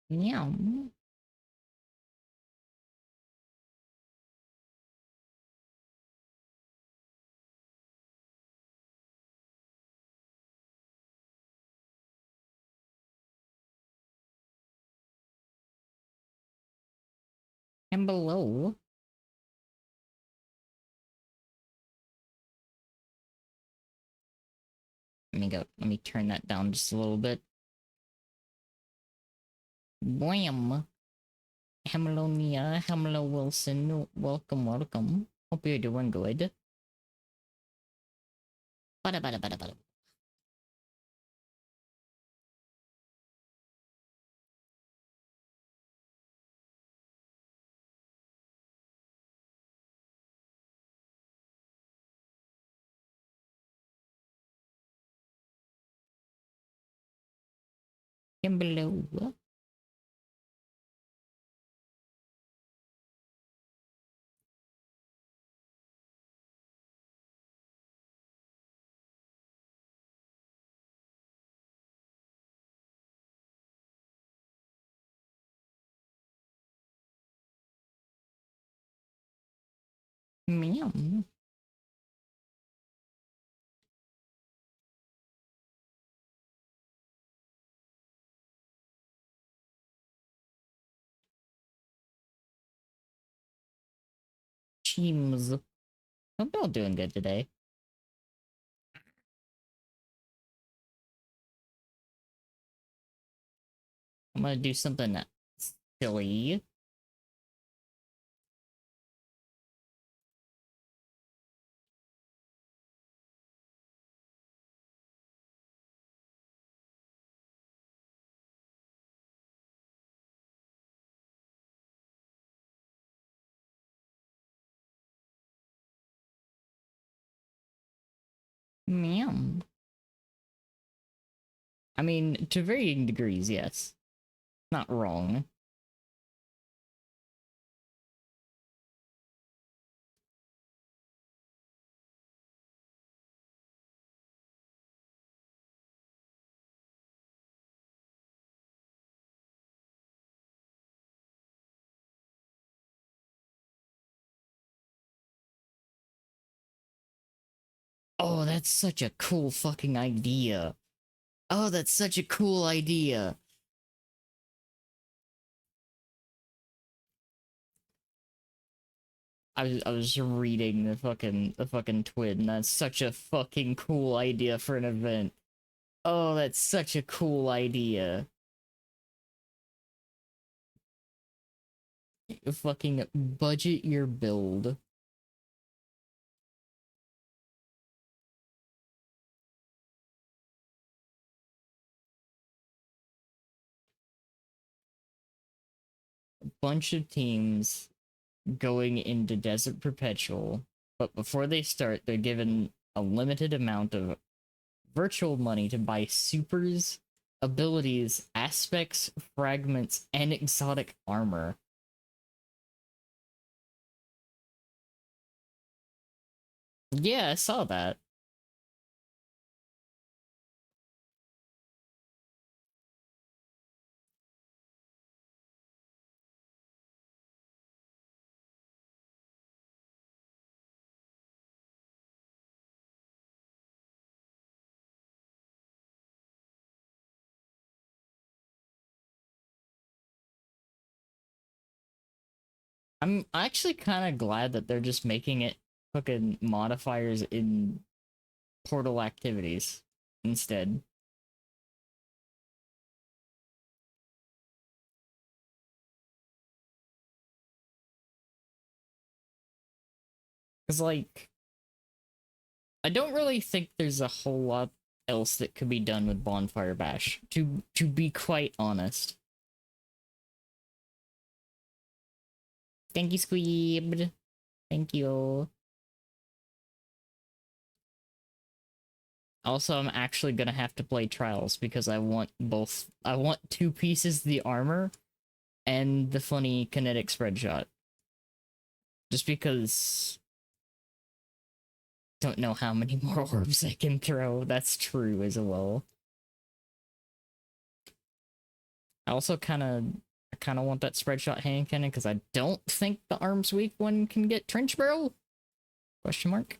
Yum. And below. Let me turn that down just a little bit. Blam. Hello, Nia. Hello, Wilson. Welcome, welcome. Hope you're doing good. Bada bada bada bada. And below. Meow. Teams. Hope you're all doing good today. I'm gonna do something silly. Meow. I mean, to varying degrees, yes. Not wrong. Oh, that's such a cool fucking idea. Oh, that's such a cool idea. I was reading the fucking twin. That's such a fucking cool idea for an event. Oh, that's such a cool idea. Fucking budget your build. Bunch of teams going into Desert Perpetual, but before they start, they're given a limited amount of virtual money to buy supers, abilities, aspects, fragments, and exotic armor. Yeah, I saw that. I'm actually kind of glad that they're just making it fucking modifiers in portal activities instead. Because, like, I don't really think there's a whole lot else that could be done with Bonfire Bash, to be quite honest. Thank you, Squeebed. Thank you. Also, I'm actually gonna have to play Trials because I want both. I want two pieces of the armor and the funny kinetic spread shot. Just because don't know how many more orbs I can throw. That's true as well. I also kind of want that spread shot hand cannon because I don't think the arms weak one can get trench barrel? Question mark.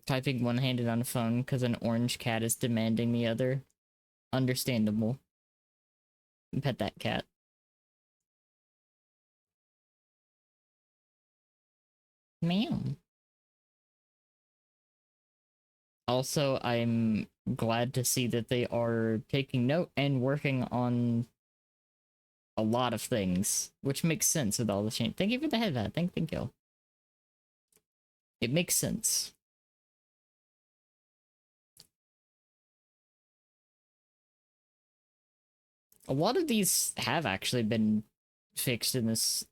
Typing one-handed on a phone because an orange cat is demanding the other. Understandable. Pet that cat. Meow. Also, I'm glad to see that they are taking note and working on a lot of things, which makes sense with all the change. Thank you for the head hat. Thank you. It makes sense. A lot of these have actually been fixed in this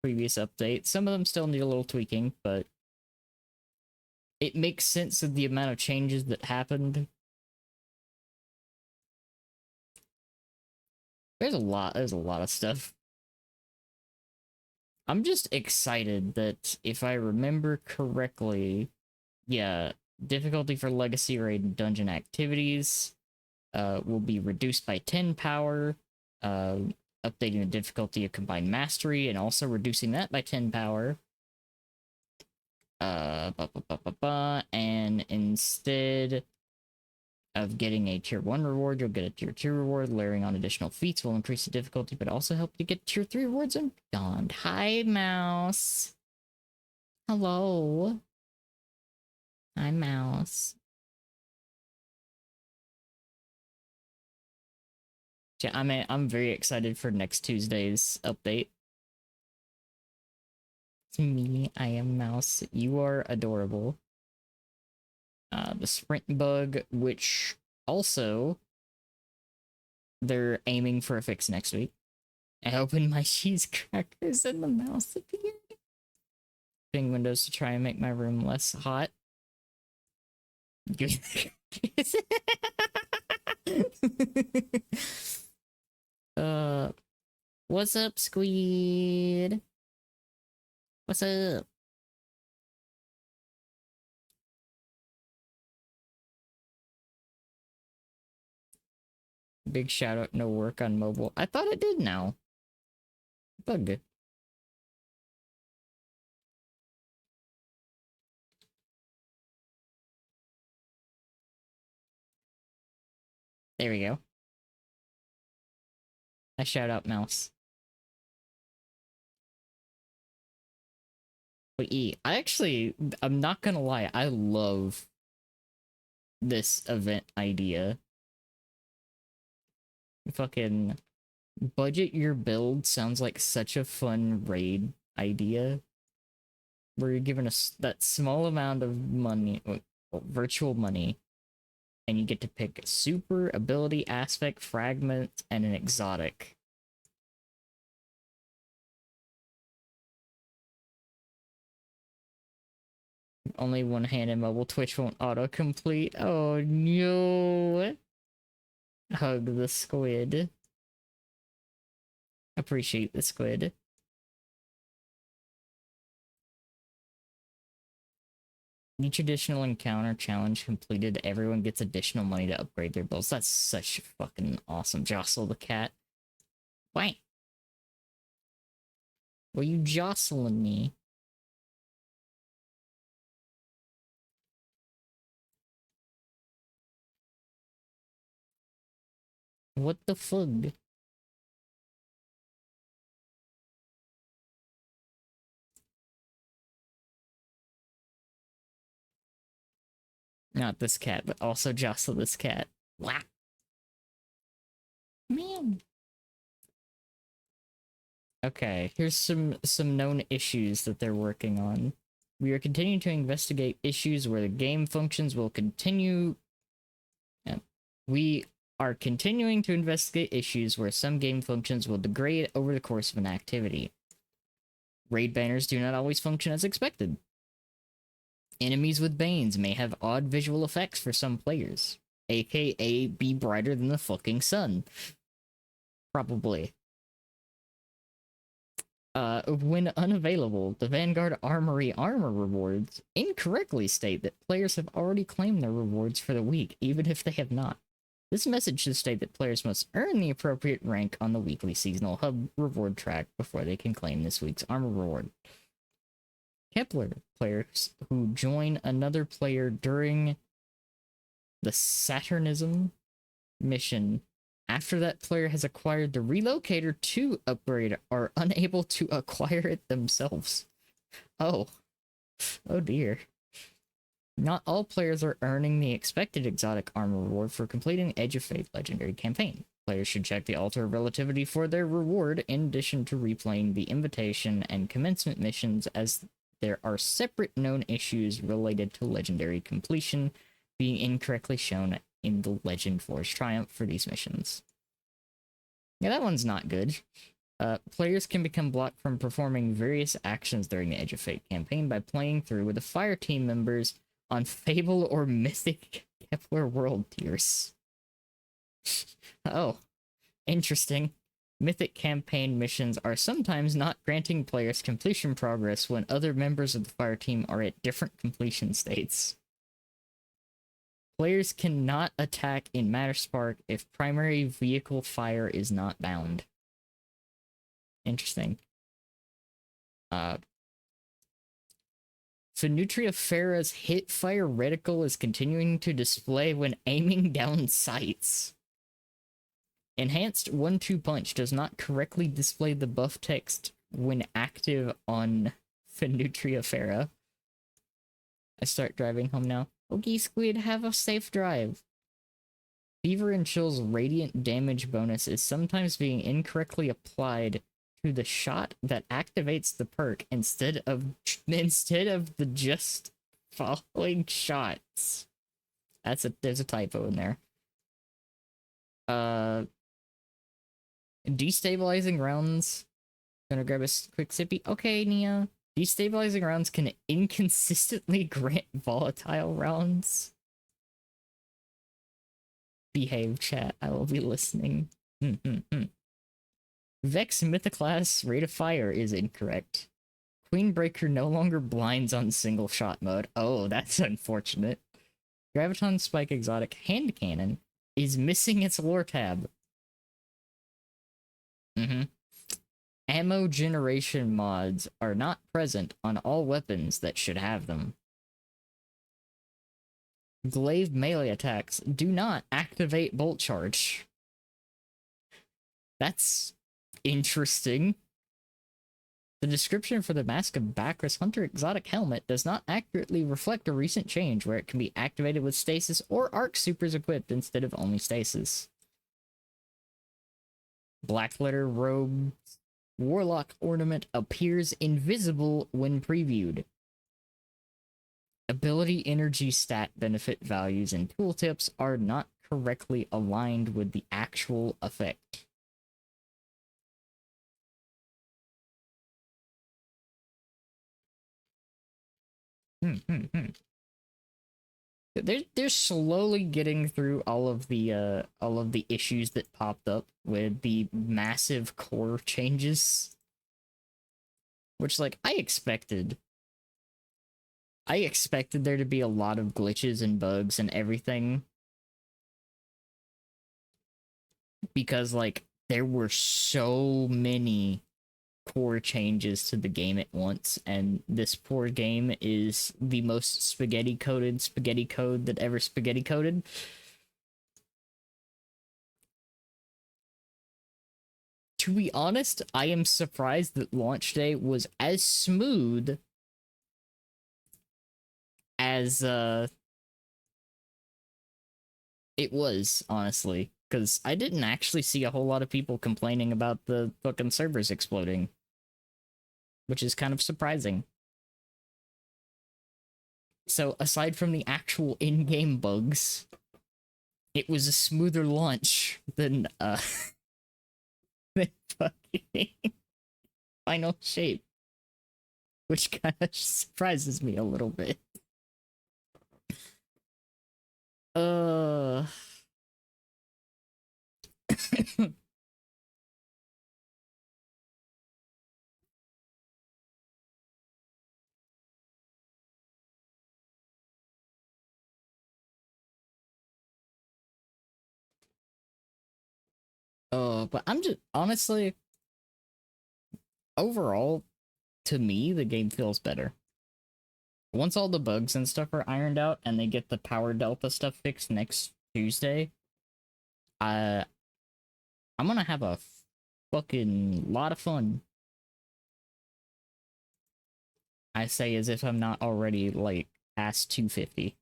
previous update. Some of them still need a little tweaking, but it makes sense of the amount of changes that happened. There's a lot of stuff. I'm just excited that if I remember correctly, yeah, difficulty for legacy raid and dungeon activities will be reduced by 10 power, updating the difficulty of combined mastery and also reducing that by 10 power. And instead of getting a tier 1 reward, you'll get a tier 2 reward. Layering on additional feats will increase the difficulty, but also help you get tier 3 rewards and beyond. Hi, mouse. Hello. Hi, mouse. Yeah, I'm very excited for next Tuesday's update. It's me, I am mouse. You are adorable. The sprint bug, which also they're aiming for a fix next week. I opened my cheese crackers and the mouse appeared. Opening windows to try and make my room less hot. What's up, Squid? What's up? Big shout out, no work on mobile. I thought it did now. Bugged. There we go. I shout out mouse. But I'm not gonna lie, I love this event idea. Fucking budget your build sounds like such a fun raid idea. Where you're given that small amount of money, virtual money, and you get to pick a super, ability, aspect, fragment, and an exotic. Only one hand in mobile. Twitch won't autocomplete. Oh no! Hug the squid. Appreciate the squid. Each additional encounter challenge completed, everyone gets additional money to upgrade their builds. That's such fucking awesome. Jostle the cat. Why? Were you jostling me? What the fug? Not this cat, but also jostle this cat. Wow. Man. Okay, here's some known issues that they're working on. We are continuing to investigate issues where the game functions will continue. Yeah. We are continuing to investigate issues where some game functions will degrade over the course of an activity. Raid banners do not always function as expected. Enemies with banes may have odd visual effects for some players, aka be brighter than the fucking sun. Probably. When unavailable, the Vanguard Armory armor rewards incorrectly state that players have already claimed their rewards for the week, even if they have not. This message should state that players must earn the appropriate rank on the weekly seasonal hub reward track before they can claim this week's armor reward. Kepler players who join another player during the Saturnism mission after that player has acquired the relocator to upgrade are unable to acquire it themselves. Oh. Oh dear. Not all players are earning the expected exotic armor reward for completing the Edge of Fate legendary campaign. Players should check the Altar of Relativity for their reward in addition to replaying the invitation and commencement missions, as there are separate known issues related to legendary completion being incorrectly shown in the Legend Force Triumph for these missions. Yeah, that one's not good. Players can become blocked from performing various actions during the Edge of Fate campaign by playing through with the Fire Team members on Fable or Mythic Kepler world tiers. Oh, interesting. Mythic campaign missions are sometimes not granting players completion progress when other members of the Fire Team are at different completion states. Players cannot attack in Matterspark if primary vehicle fire is not bound. Interesting. Fenutria Farah's hit fire reticle is continuing to display when aiming down sights. Enhanced 1-2 punch does not correctly display the buff text when active on Fenutria Farah. I start driving home now. Okay, Squid, have a safe drive. Fever and Chill's radiant damage bonus is sometimes being incorrectly applied to the shot that activates the perk instead of the just following shots. There's a typo in there. Destabilizing rounds. Gonna grab a quick sippy. Okay, Nia. Destabilizing rounds can inconsistently grant volatile rounds. Behave, chat. I will be listening. Vex Mythoclast rate of fire is incorrect. Queenbreaker no longer blinds on single shot mode. Oh, that's unfortunate. Graviton Spike Exotic Hand Cannon is missing its lore tab. Ammo generation mods are not present on all weapons that should have them. Glaive melee attacks do not activate bolt charge. That's interesting. The description for the Mask of Bacchus Hunter Exotic Helmet does not accurately reflect a recent change where it can be activated with stasis or arc supers equipped instead of only stasis. Blackletter Robe Warlock Ornament appears invisible when previewed. Ability energy stat benefit values and tooltips are not correctly aligned with the actual effect. They're slowly getting through all of the issues that popped up with the massive core changes, which, like, I expected there to be a lot of glitches and bugs and everything, because, like, there were so many core changes to the game at once, and this poor game is the most spaghetti code that ever spaghetti coded. To be honest, I am surprised that launch day was as smooth as it was, honestly, because I didn't actually see a whole lot of people complaining about the fucking servers exploding, which is kind of surprising. So aside from the actual in-game bugs, it was a smoother launch than than fucking Final Shape, which kind of surprises me a little bit. but I'm just honestly, overall, to me, the game feels better. Once all the bugs and stuff are ironed out and they get the power delta stuff fixed next Tuesday, I'm gonna have a fucking lot of fun. I say as if I'm not already like past 250.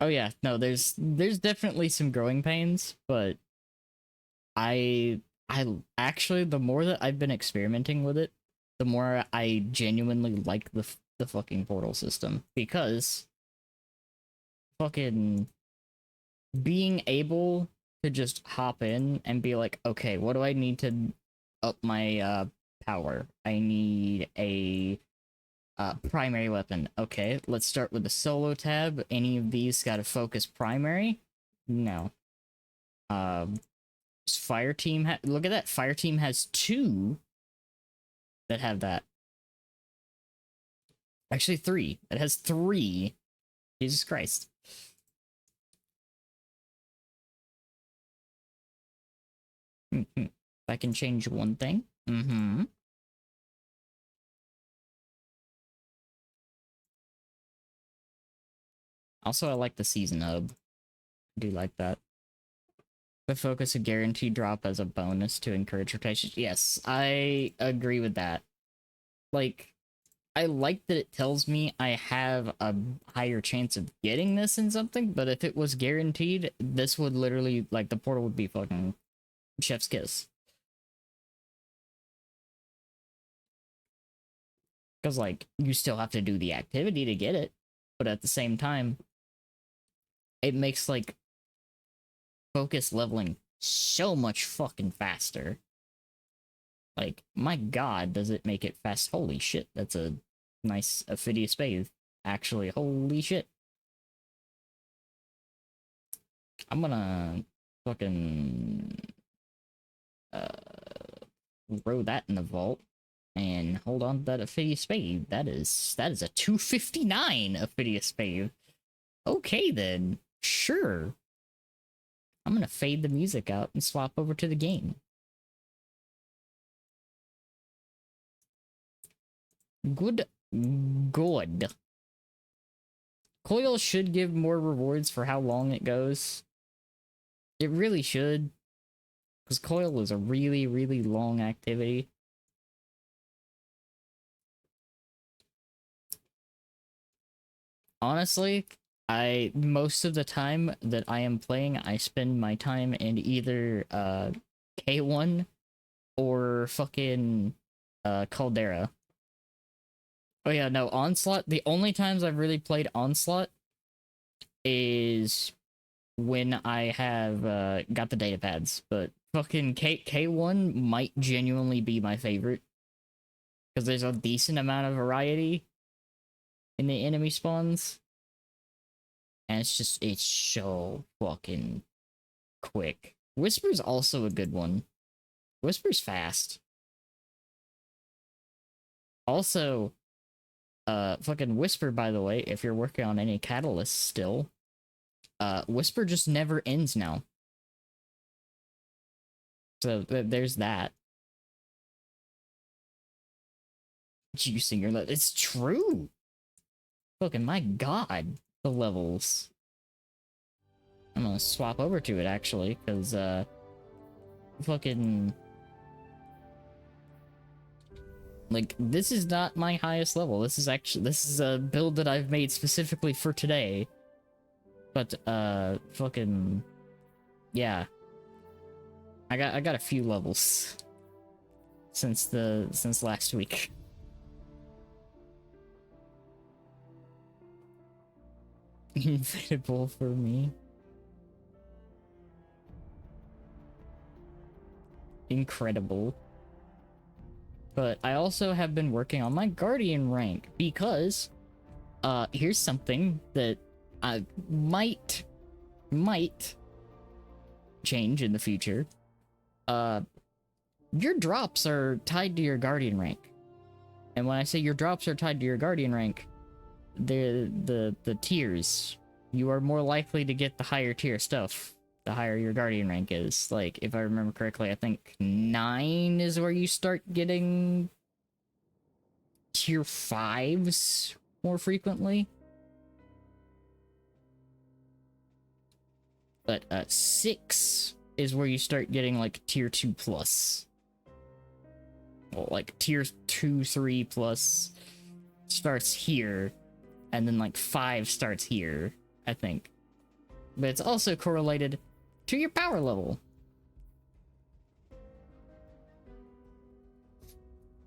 Oh yeah, no, there's definitely some growing pains, but I actually, the more that I've been experimenting with it, the more I genuinely like the fucking portal system, because fucking being able to just hop in and be like, okay, what do I need to up my power? I need a primary weapon. Okay, let's start with the solo tab. Any of these got to focus primary? No. Fire team, look at that. Fire team has 2 that have that. Actually, 3. It has 3. Jesus Christ. If I can change one thing. Also, I like the season hub. I do like that. The focus a guaranteed drop as a bonus to encourage rotation. Yes, I agree with that. Like, I like that it tells me I have a higher chance of getting this in something, but if it was guaranteed, this would literally, like, the portal would be fucking chef's kiss. Because, like, you still have to do the activity to get it, but at the same time, it makes, like, focus leveling so much fucking faster. Like, my god, does it make it fast? Holy shit, that's a nice Ophidia Spade. Actually, holy shit. I'm gonna fucking throw that in the vault and hold on to that Ophidia Spade. That is a 259 Ophidia Spade. Okay then, sure. I'm gonna fade the music out and swap over to the game. Good. Coil should give more rewards for how long it goes. It really should. Because Coil is a really, really long activity. Honestly, most of the time that I am playing, I spend my time in either K1 or fucking Caldera. Oh yeah, no, Onslaught. The only times I've really played Onslaught is when I have got the data pads, but fucking K1 might genuinely be my favorite because there's a decent amount of variety in the enemy spawns, and it's so fucking quick. Whisper's also a good one. Whisper's fast. Also, fucking Whisper, by the way, if you're working on any catalysts still, Whisper just never ends now. So there's that. Juicing your level. It's true. Fucking my god, the levels. I'm gonna swap over to it actually, because fucking like this is not my highest level. This is a build that I've made specifically for today. But fucking yeah. I got a few levels since last week. Invisible for me. Incredible. But I also have been working on my Guardian rank because here's something that I might change in the future. Your drops are tied to your Guardian rank. And when I say your drops are tied to your Guardian rank, the tiers, you are more likely to get the higher tier stuff the higher your guardian rank is. Like, if I remember correctly, I think 9 is where you start getting tier 5s more frequently. But 6 is where you start getting like tier 2 plus. Well, like tier 2, 3 plus starts here, and then like 5 starts here, I think. But it's also correlated to your power level.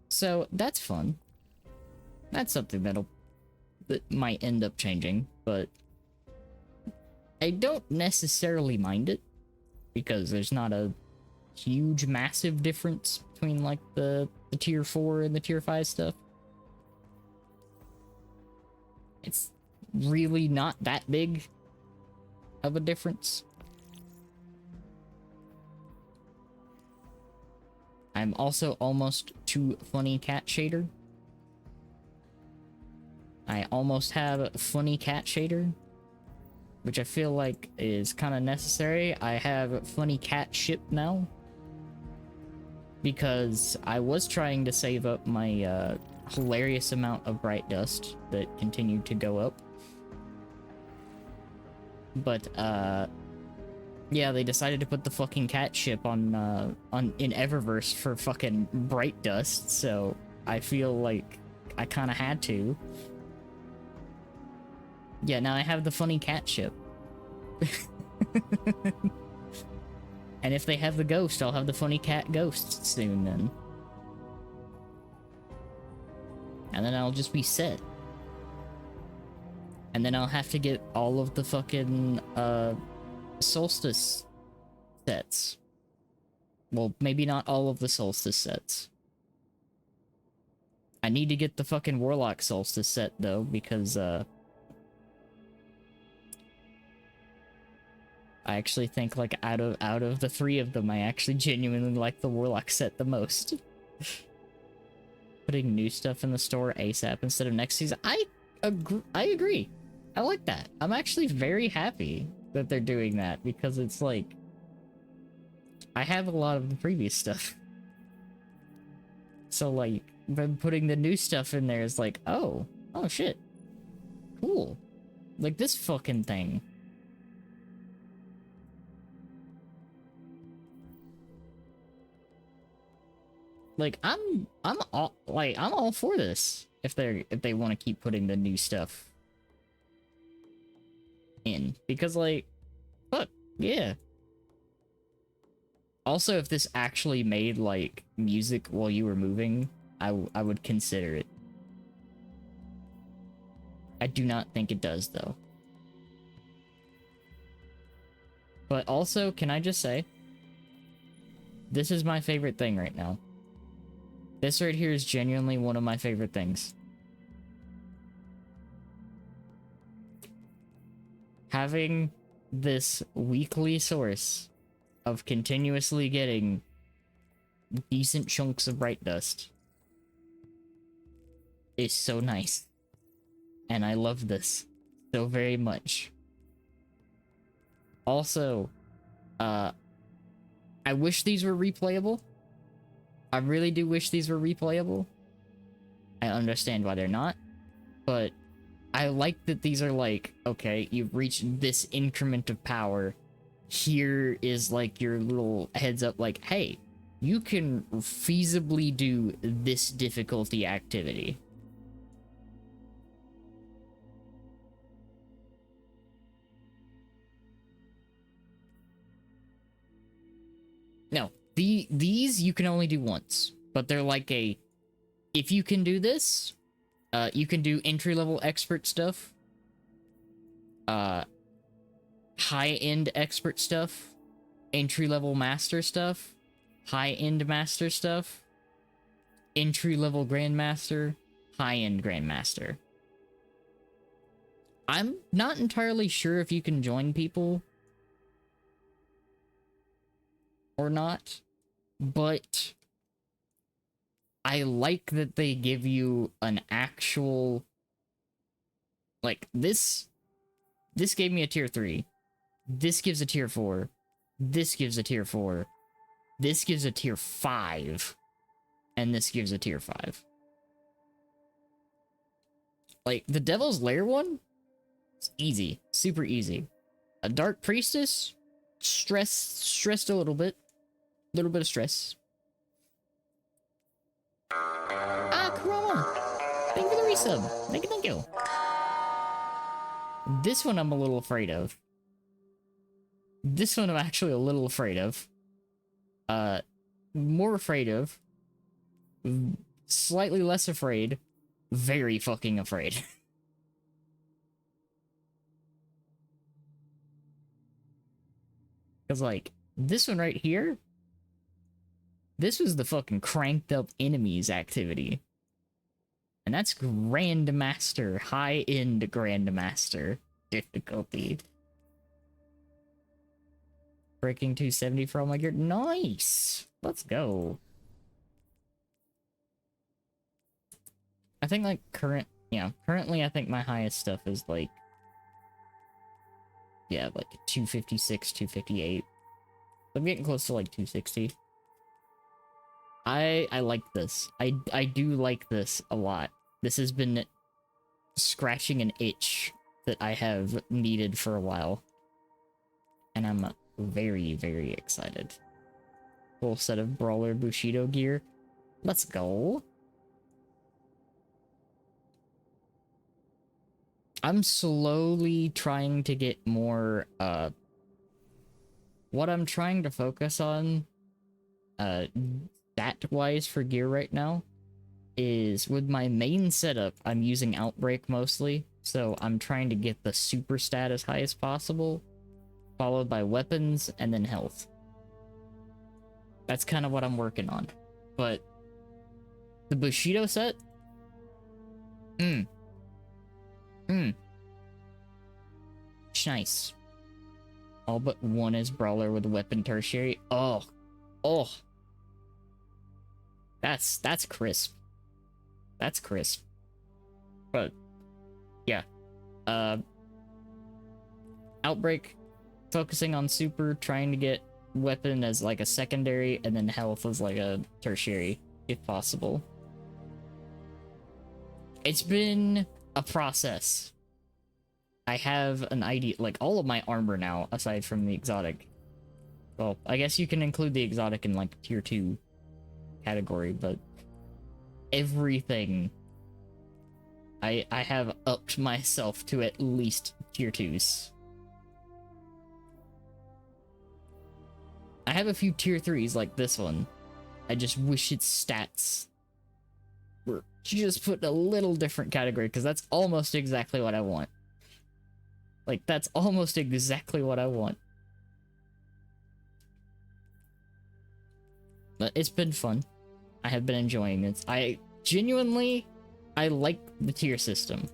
So that's fun. That's something that might end up changing, but I don't necessarily mind it because there's not a huge, massive difference between like the tier 4 and the tier 5 stuff. It's really not that big of a difference. I'm also almost to funny cat shader. I almost have funny cat shader, which I feel like is kind of necessary. I have funny cat ship now because I was trying to save up my hilarious amount of bright dust that continued to go up. But yeah, they decided to put the fucking cat ship on in Eververse for fucking bright dust, so I feel like I kind of had to. Yeah, now I have the funny cat ship. And if they have the ghost, I'll have the funny cat ghost soon then. And then I'll just be set. And then I'll have to get all of the fucking solstice sets. Well, maybe not all of the solstice sets. I need to get the fucking warlock solstice set though, because I actually think like out of the 3 of them, I actually genuinely like the warlock set the most. Putting new stuff in the store ASAP instead of next season. I agree. I like that. I'm actually very happy that they're doing that because it's like I have a lot of the previous stuff. So like them putting the new stuff in there is like, oh shit. Cool. Like this fucking thing. Like I'm all for this if they want to keep putting the new stuff in, because like fuck yeah. Also, if this actually made like music while you were moving, I would consider it. I do not think it does though. But also, can I just say, this is my favorite thing right now. This right here is genuinely one of my favorite things. Having this weekly source of continuously getting decent chunks of bright dust is so nice. And I love this so very much. Also, I wish these were replayable. I really do wish these were replayable. I understand why they're not, but I like that these are like, okay, you've reached this increment of power. Here is like your little heads up like, hey, you can feasibly do this difficulty activity. No, these you can only do once, but they're like a, if you can do this, you can do entry-level expert stuff, high-end expert stuff, entry-level master stuff, high-end master stuff, entry-level grandmaster, high-end grandmaster. I'm not entirely sure if you can join people or not, but I like that they give you an actual, like, this gave me a tier 3. This gives a tier 4. This gives a tier 4. This gives a tier 5. And this gives a tier 5. Like, the Devil's Lair one? It's easy. Super easy. A Dark Priestess? Stressed a little bit. A little bit of stress. Ah, Kurama! Thank you for the resub. Thank you. This one I'm a little afraid of. This one I'm actually a little afraid of. More afraid of. Slightly less afraid. Very fucking afraid. Because, like, this one right here, this was the fucking cranked up enemies activity. And that's Grandmaster, high-end Grandmaster difficulty. Breaking 270 for all my gear. Nice! Let's go. I think, like, currently I think my highest stuff is, like, yeah, like 256, 258. I'm getting close to, like, 260. I like this. I do like this a lot. This has been scratching an itch that I have needed for a while. And I'm very, very excited. Full set of Brawler Bushido gear. Let's go. I'm slowly trying to get more, what I'm trying to focus on, stat-wise for gear right now, is with my main setup, I'm using Outbreak mostly, so I'm trying to get the super stat as high as possible, followed by weapons, and then health. That's kind of what I'm working on. But the Bushido set? Nice. All but one is Brawler with Weapon Tertiary. Oh. That's crisp. That's crisp. But, yeah. Outbreak, focusing on super, trying to get weapon as like a secondary, and then health as like a tertiary, if possible. It's been a process. I have an idea, like all of my armor now, aside from the exotic. Well, I guess you can include the exotic in like tier 2 category, but everything I have upped myself to at least tier 2s. I have a few tier 3s like this one. I just wish its stats were just put in a little different category, because that's almost exactly what I want. Like, that's almost exactly what I want. But it's been fun. I have been enjoying it. I like the tier system.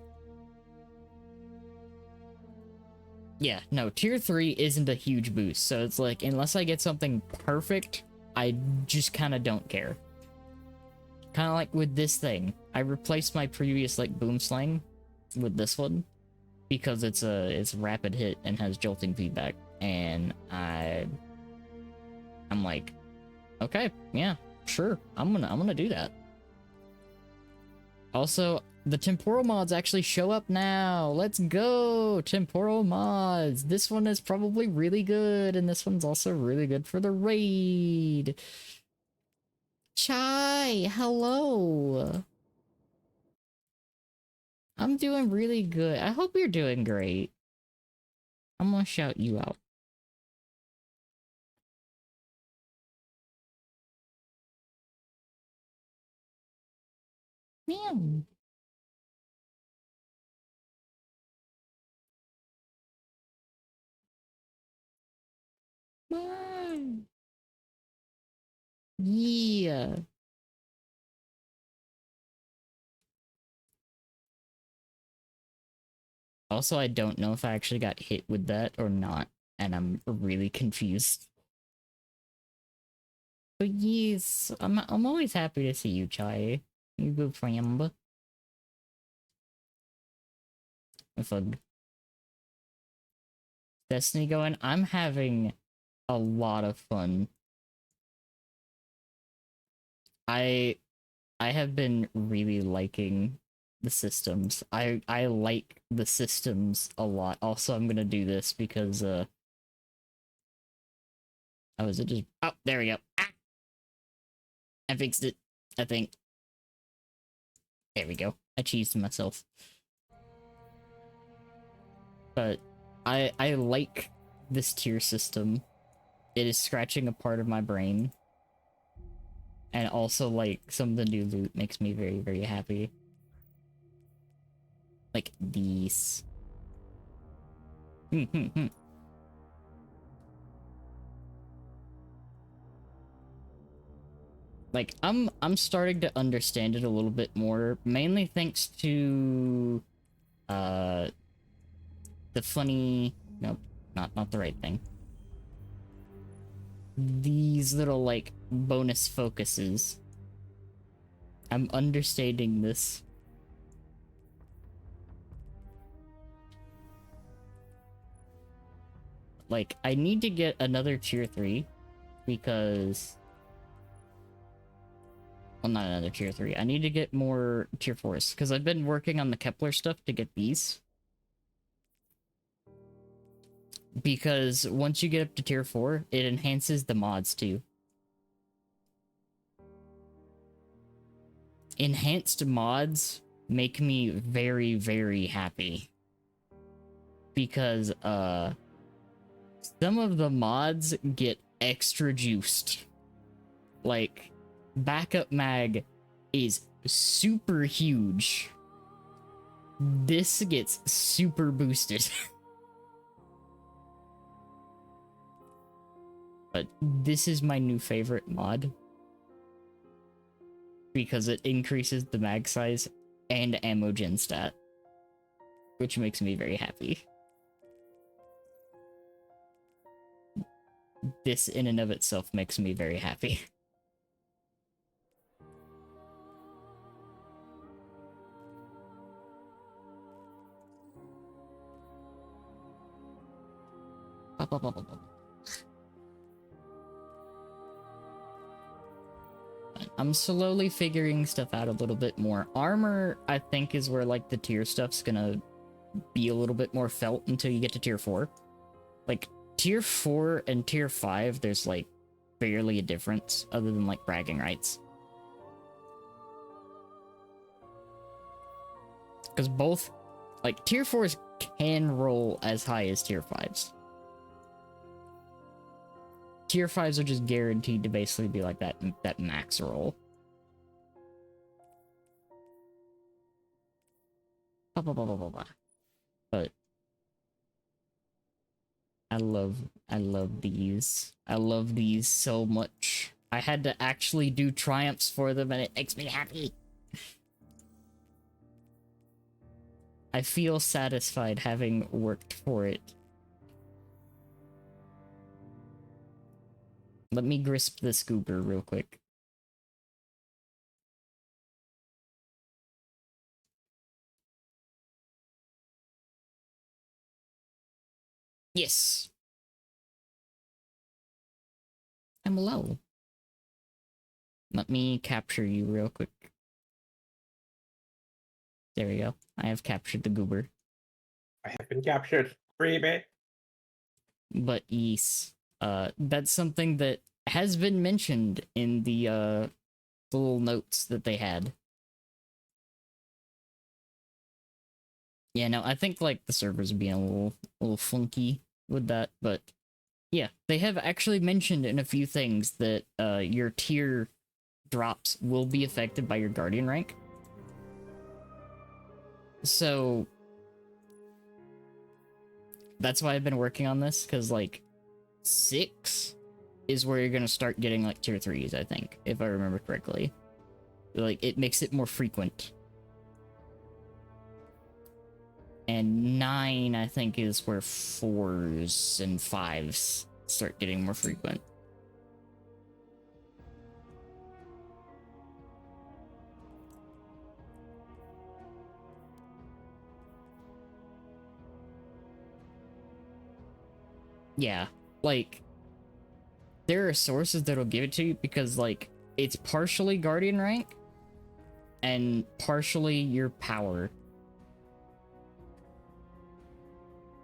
Yeah, no, tier 3 isn't a huge boost, so it's like, unless I get something perfect, I just kind of don't care. Kind of like with this thing. I replaced my previous, like, boom slang with this one, because it's rapid hit and has jolting feedback, and I'm like, okay, yeah, sure, I'm gonna do that. Also, the temporal mods actually show up now. Let's go, temporal mods. This one is probably really good, and this one's also really good for the raid. Chai, hello. I'm doing really good. I hope you're doing great. I'm gonna shout you out. Meow. Meow. Yeah. Also, I don't know if I actually got hit with that or not, and I'm really confused. But yes, I'm always happy to see you, Chai. You good friend. Fug. Destiny going, I'm having a lot of fun. I have been really liking the systems. I like the systems a lot. Also, I'm gonna do this because oh, is it just, oh, there we go. Ah! I fixed it, I think. There we go. I cheesed myself. But I like this tier system. It is scratching a part of my brain. And also, like, some of the new loot makes me very, very happy. Like these. Like, I'm starting to understand it a little bit more, mainly thanks to uh the funny, nope, not the right thing. These little, like, bonus focuses. I'm understanding this. Like, I need to get another tier 3 because, well, not another tier 3. I need to get more tier 4s because I've been working on the Kepler stuff to get these. Because once you get up to tier 4, it enhances the mods too. Enhanced mods make me very, very happy. Because, some of the mods get extra juiced. Like, backup mag is super huge. This gets super boosted. But this is my new favorite mod. Because it increases the mag size and ammo gen stat. Which makes me very happy. This in and of itself makes me very happy. I'm slowly figuring stuff out a little bit more. Armor, I think, is where, like, the tier stuff's gonna be a little bit more felt until you get to tier 4. Like, tier 4 and tier 5, there's, like, barely a difference other than, like, bragging rights. Because both, like, tier 4s can roll as high as tier 5s. Tier 5s are just guaranteed to basically be like that max roll. But I love these. I love these so much. I had to actually do triumphs for them and it makes me happy. I feel satisfied having worked for it. Let me grasp this goober real quick. Yes! I'm low. Let me capture you real quick. There we go. I have captured the goober. I have been captured. Freebie. But yes, that's something that has been mentioned in the little notes that they had. Yeah, no, I think, like, the servers being a little funky with that, but yeah, they have actually mentioned in a few things that your tier drops will be affected by your guardian rank. So that's why I've been working on this, because, like, 6 is where you're gonna start getting, like, tier 3s, I think, if I remember correctly. Like, it makes it more frequent. And 9, I think, is where 4s and 5s start getting more frequent. Yeah, like, there are sources that'll give it to you because, like, it's partially Guardian rank and partially your power.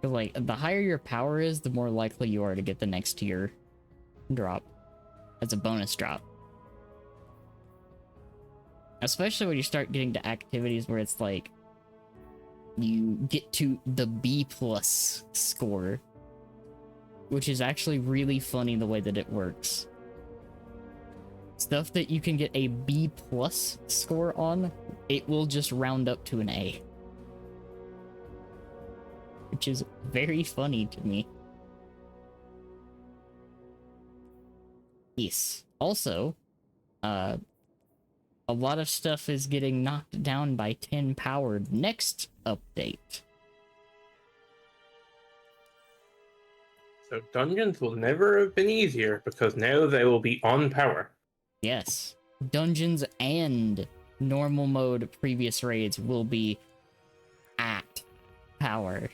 But, like, the higher your power is, the more likely you are to get the next tier drop as a bonus drop. Especially when you start getting to activities where it's like you get to the B+ score, which is actually really funny the way that it works. Stuff that you can get a B+ score on, it will just round up to an A. Which is very funny to me. Yes. Also, a lot of stuff is getting knocked down by 10 powered next update. So dungeons will never have been easier because now they will be on power. Yes. Dungeons and normal mode previous raids will be at power.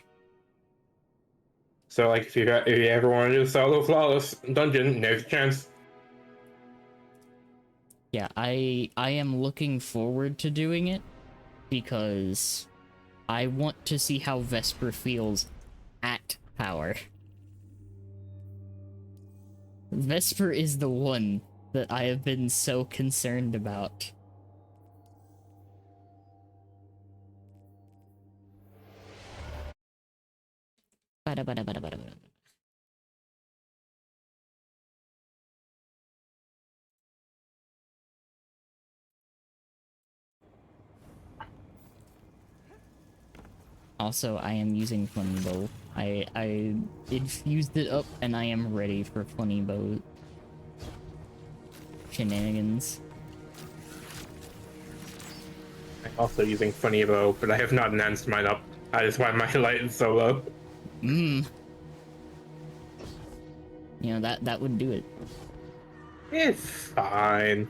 So, like, if you ever want to do a solo flawless dungeon, now's the chance. Yeah, I am looking forward to doing it because I want to see how Vesper feels at power. Vesper is the one that I have been so concerned about. Also, I am using Funny Bow. I infused it up and I am ready for Funny Bow shenanigans. I'm also using Funny Bow, but I have not enhanced mine up. That is why my light is so low. You know, that would do it. It's fine.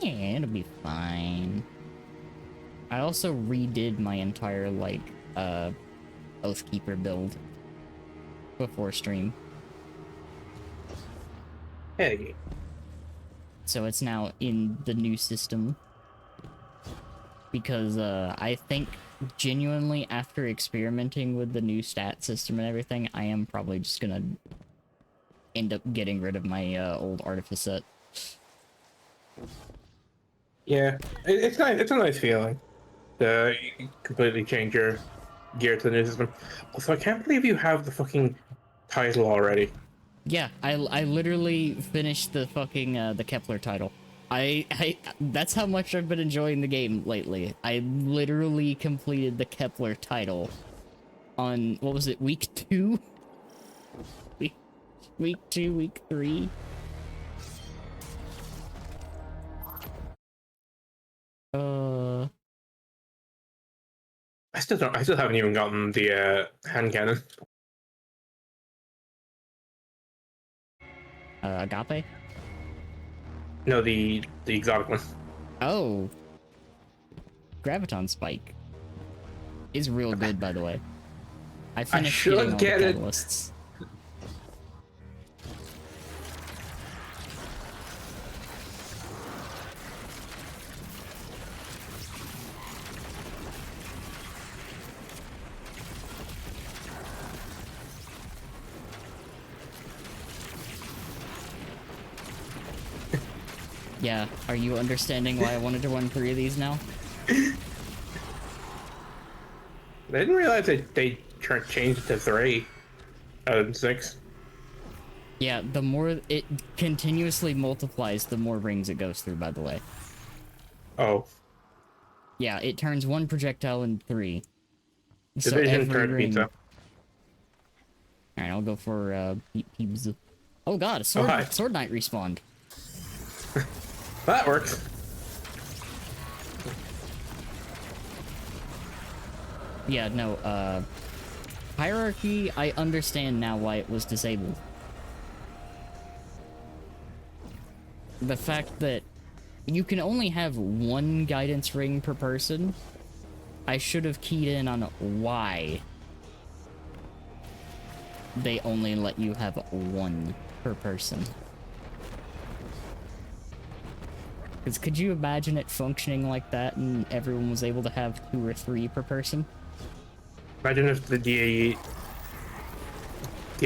Yeah, it'll be fine. I also redid my entire, like, Oathkeeper build before stream. Hey. So it's now in the new system. Because, I think, genuinely, after experimenting with the new stat system and everything, I am probably just gonna end up getting rid of my, old Artifice set. Yeah, it's nice. It's a nice feeling to completely change your gear to the new system. Also, I can't believe you have the fucking title already. Yeah, I literally finished the fucking, the Kepler title. That's how much I've been enjoying the game lately. I literally completed the Kepler title on, what was it, week 2? Week 2, week 3? I still haven't even gotten the hand cannon. Agape? No, the exotic one. Oh. Graviton Spike is real good, by the way. I finished should getting all get the it. catalysts. Yeah, are you understanding why I wanted to run 3 of these now? I didn't realize they changed it to 3 out of 6. Yeah, the more it continuously multiplies, the more rings it goes through, by the way. Oh. Yeah, it turns 1 projectile into 3. So Division every turn ring... pizza. Alright, I'll go for, Peeps. Oh god, a hi. sword knight respawned. That works. Yeah, no, Hierarchy, I understand now why it was disabled. The fact that you can only have 1 guidance ring per person, I should have keyed in on why they only let you have 1. per person. Because could you imagine it functioning like that and everyone was able to have 2 or 3 per person? Imagine if the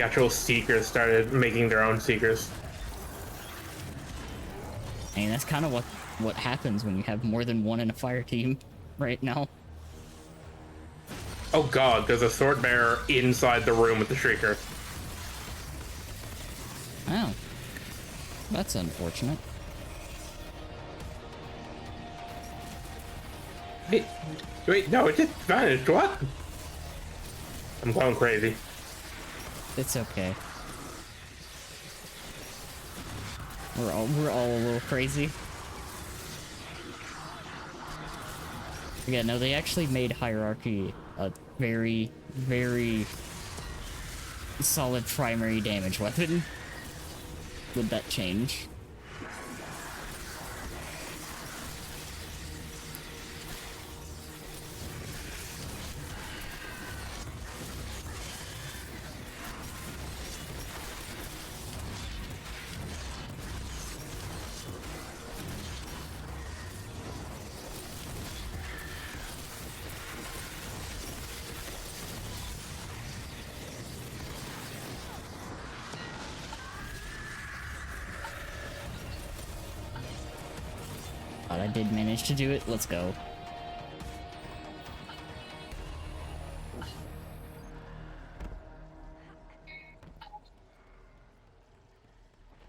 actual seekers started making their own seekers. I mean, that's kind of what happens when you have more than one in a fire team right now. Oh god, there's a sword bearer inside the room with the shrieker. Oh. That's unfortunate. Wait, no, it just vanished. What? I'm going crazy. It's okay. We're all a little crazy. Yeah, no, they actually made Hierarchy a very, very solid primary damage weapon with that change. But I did manage to do it. Let's go.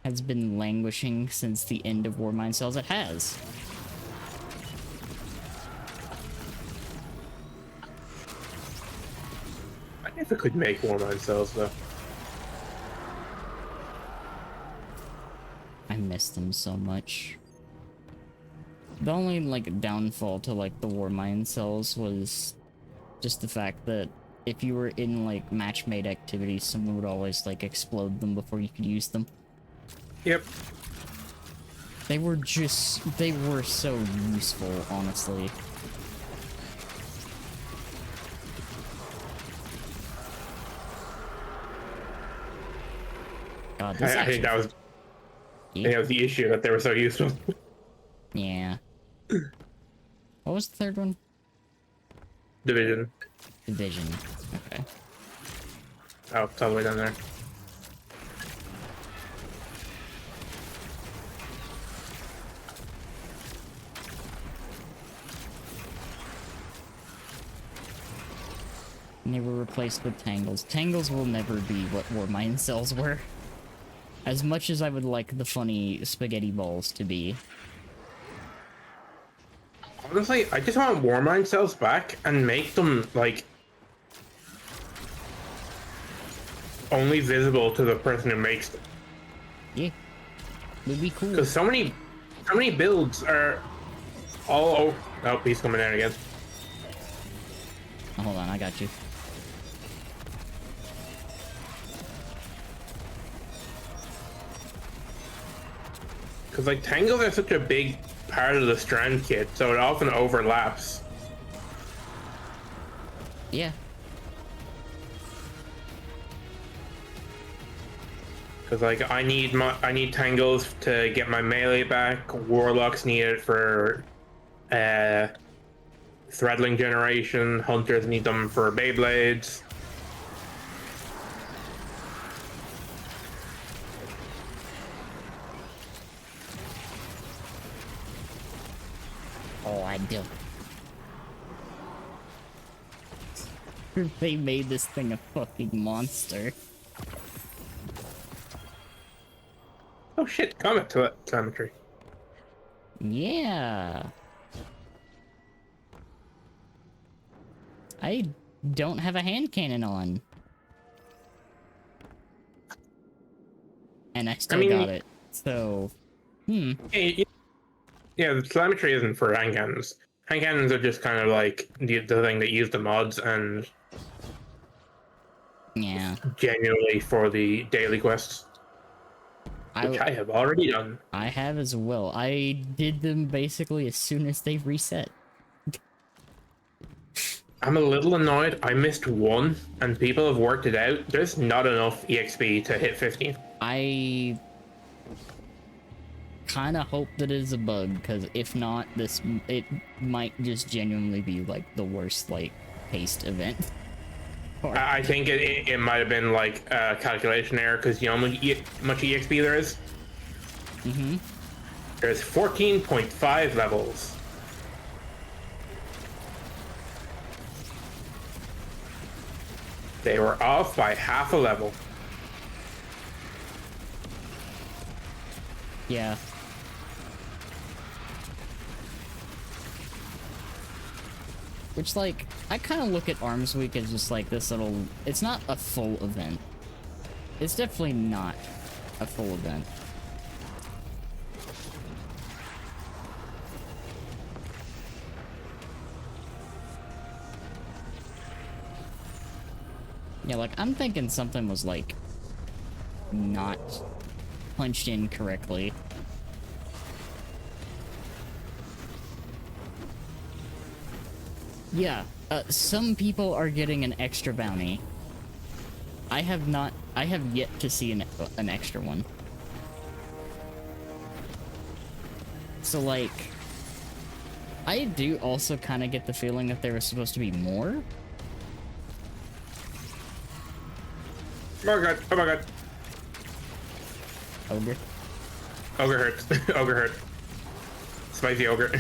Has been languishing since the end of Warmind Cells. It has. I never could make Warmind cells though. I miss them so much. The only, like, downfall to, like, the Warmind cells was just the fact that if you were in, like, match-made activities, someone would always, like, explode them before you could use them. Yep. They were so useful, honestly. God, this I think that was the issue, that they were so useful. Yeah. What was the third one? Division. Division. Okay. Oh, it's all the way down there. And they were replaced with Tangles. Tangles will never be what Warmind cells were. As much as I would like the funny spaghetti balls to be. Honestly, I just want Warmind cells back and make them, like, only visible to the person who makes them. Yeah. Would be cool. Because so many builds are all over. Oh, he's coming in again. Oh, hold on, I got you. Because, like, tangles are such a big part of the strand kit, so it often overlaps. Yeah. Because, like, I need tangles to get my melee back. Warlocks need it for threadling generation. Hunters need them for Beyblades. Oh, I do. They made this thing a fucking monster. Oh shit, comment to it, telemetry. Yeah. I don't have a hand cannon on. And I still got it. So, Yeah, the telemetry isn't for hand cannons. Hand cannons are just kind of like the thing that use the mods, and yeah. genuinely for the daily quests. Which I have already done. I have as well. I did them basically as soon as they reset. I'm a little annoyed. I missed one, and people have worked it out. There's not enough EXP to hit 15. I kind of hope that it is a bug, because if not, it might just genuinely be like the worst like paced event. I think it might have been like a calculation error because you know how much EXP there is? Mm-hmm. There's 14.5 levels. They were off by half a level. Yeah. Which, like, I kind of look at Arms Week as just like this little... It's not a full event. It's definitely not a full event. Yeah, like, I'm thinking something was, like, not punched in correctly. Yeah, some people are getting an extra bounty. I have yet to see an extra one. So, like, I do also kind of get the feeling that there was supposed to be more. Oh my god, oh my god. Ogre. Ogre hurts. Ogre hurt. Spicy ogre.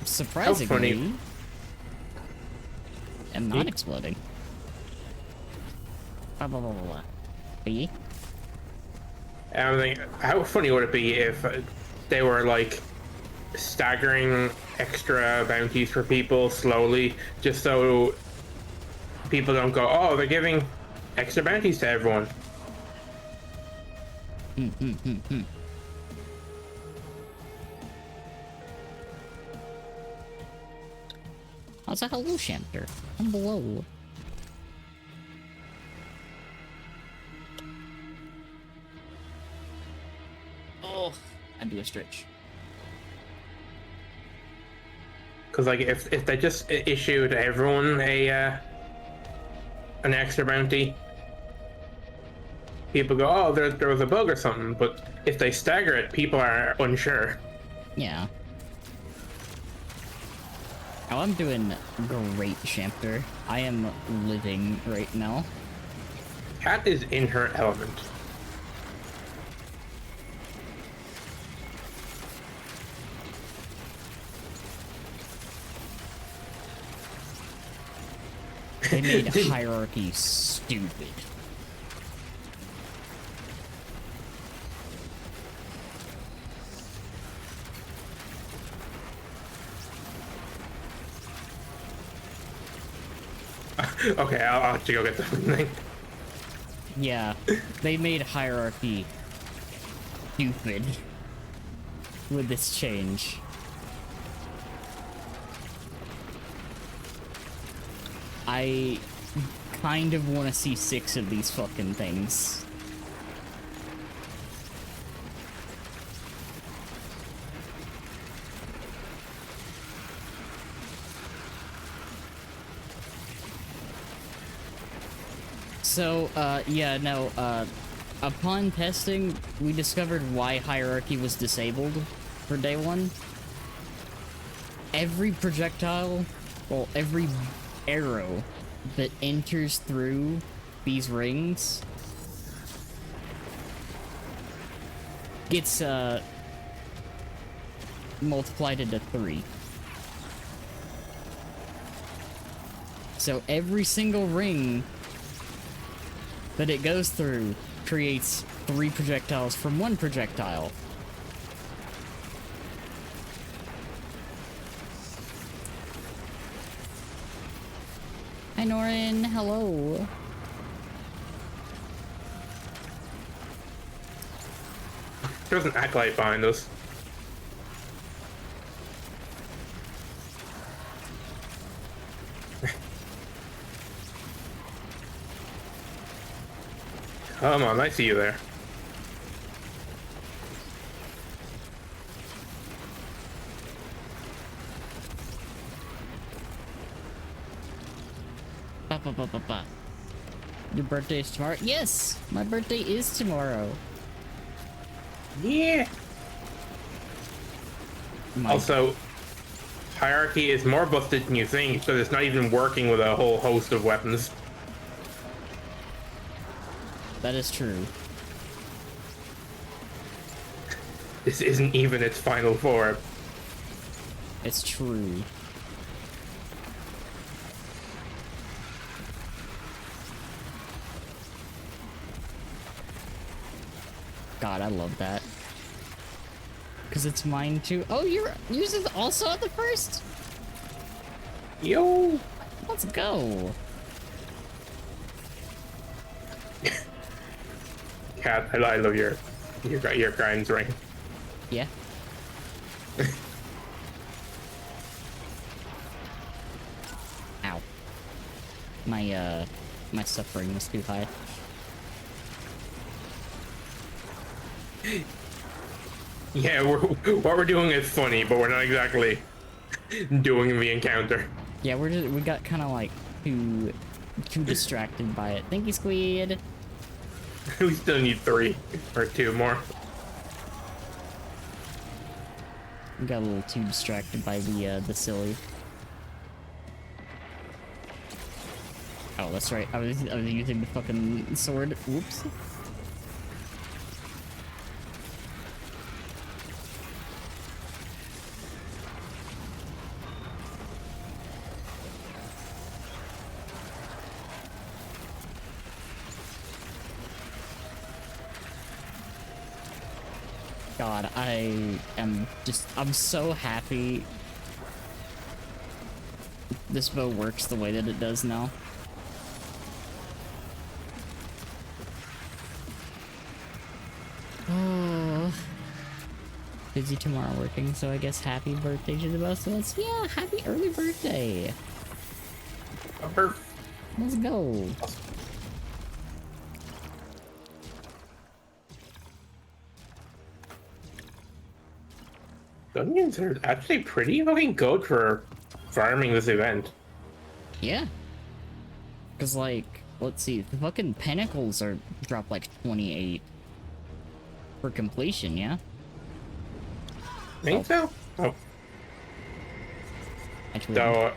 Surprisingly, am not exploding. Blah, blah, blah, blah, blah. B? I think, how funny would it be if they were like staggering extra bounties for people slowly, just so people don't go, oh, they're giving extra bounties to everyone. How's a hello, Shamter? I'm below. Oh, I do a stretch. Because like if they just issued everyone a an extra bounty, people go, oh, there was a bug or something. But if they stagger it, people are unsure. Yeah. Oh, I'm doing great, Shamter. I am living right now. Cat is in her element. They made hierarchy stupid. Okay, I'll have to go get the thing. Yeah, they made hierarchy stupid with this change. I kind of want to see 6 of these fucking things. So, yeah, no, upon testing, we discovered why hierarchy was disabled for day 1. Every projectile, well, every arrow that enters through these rings gets, multiplied into 3. So every single ring that it goes through creates 3 projectiles from 1 projectile. Hi, Norin. Hello. There's an acolyte behind us. Come on, I see you there. Ba, ba, ba, ba, ba. Your birthday is tomorrow? Yes! My birthday is tomorrow. Yeah. Also, Hierarchy is more busted than you think, because it's not even working with a whole host of weapons. That is true. This isn't even its final form. It's true. God, I love that. Because it's mine too. Oh, yours is also at the first? Yo! Let's go. Cat, I love your grinds ring. Yeah. Ow. My suffering was too high. Yeah, what we're doing is funny, but we're not exactly doing the encounter. Yeah, we got kind of like too distracted by it. Thank you, Squid. We still need 3 or 2 more. We got a little too distracted by the silly. Oh, that's right. I was using the fucking sword. Whoops. God, I'm so happy this bow works the way that it does now. Oh, busy tomorrow working, so I guess happy birthday to the both of us. Yeah, happy early birthday. Let's go. Dungeons are actually pretty fucking good for farming this event. Yeah. Cause like, let's see, the fucking pinnacles are drop like 28 for completion, yeah? Think so? Oh. Actually, So,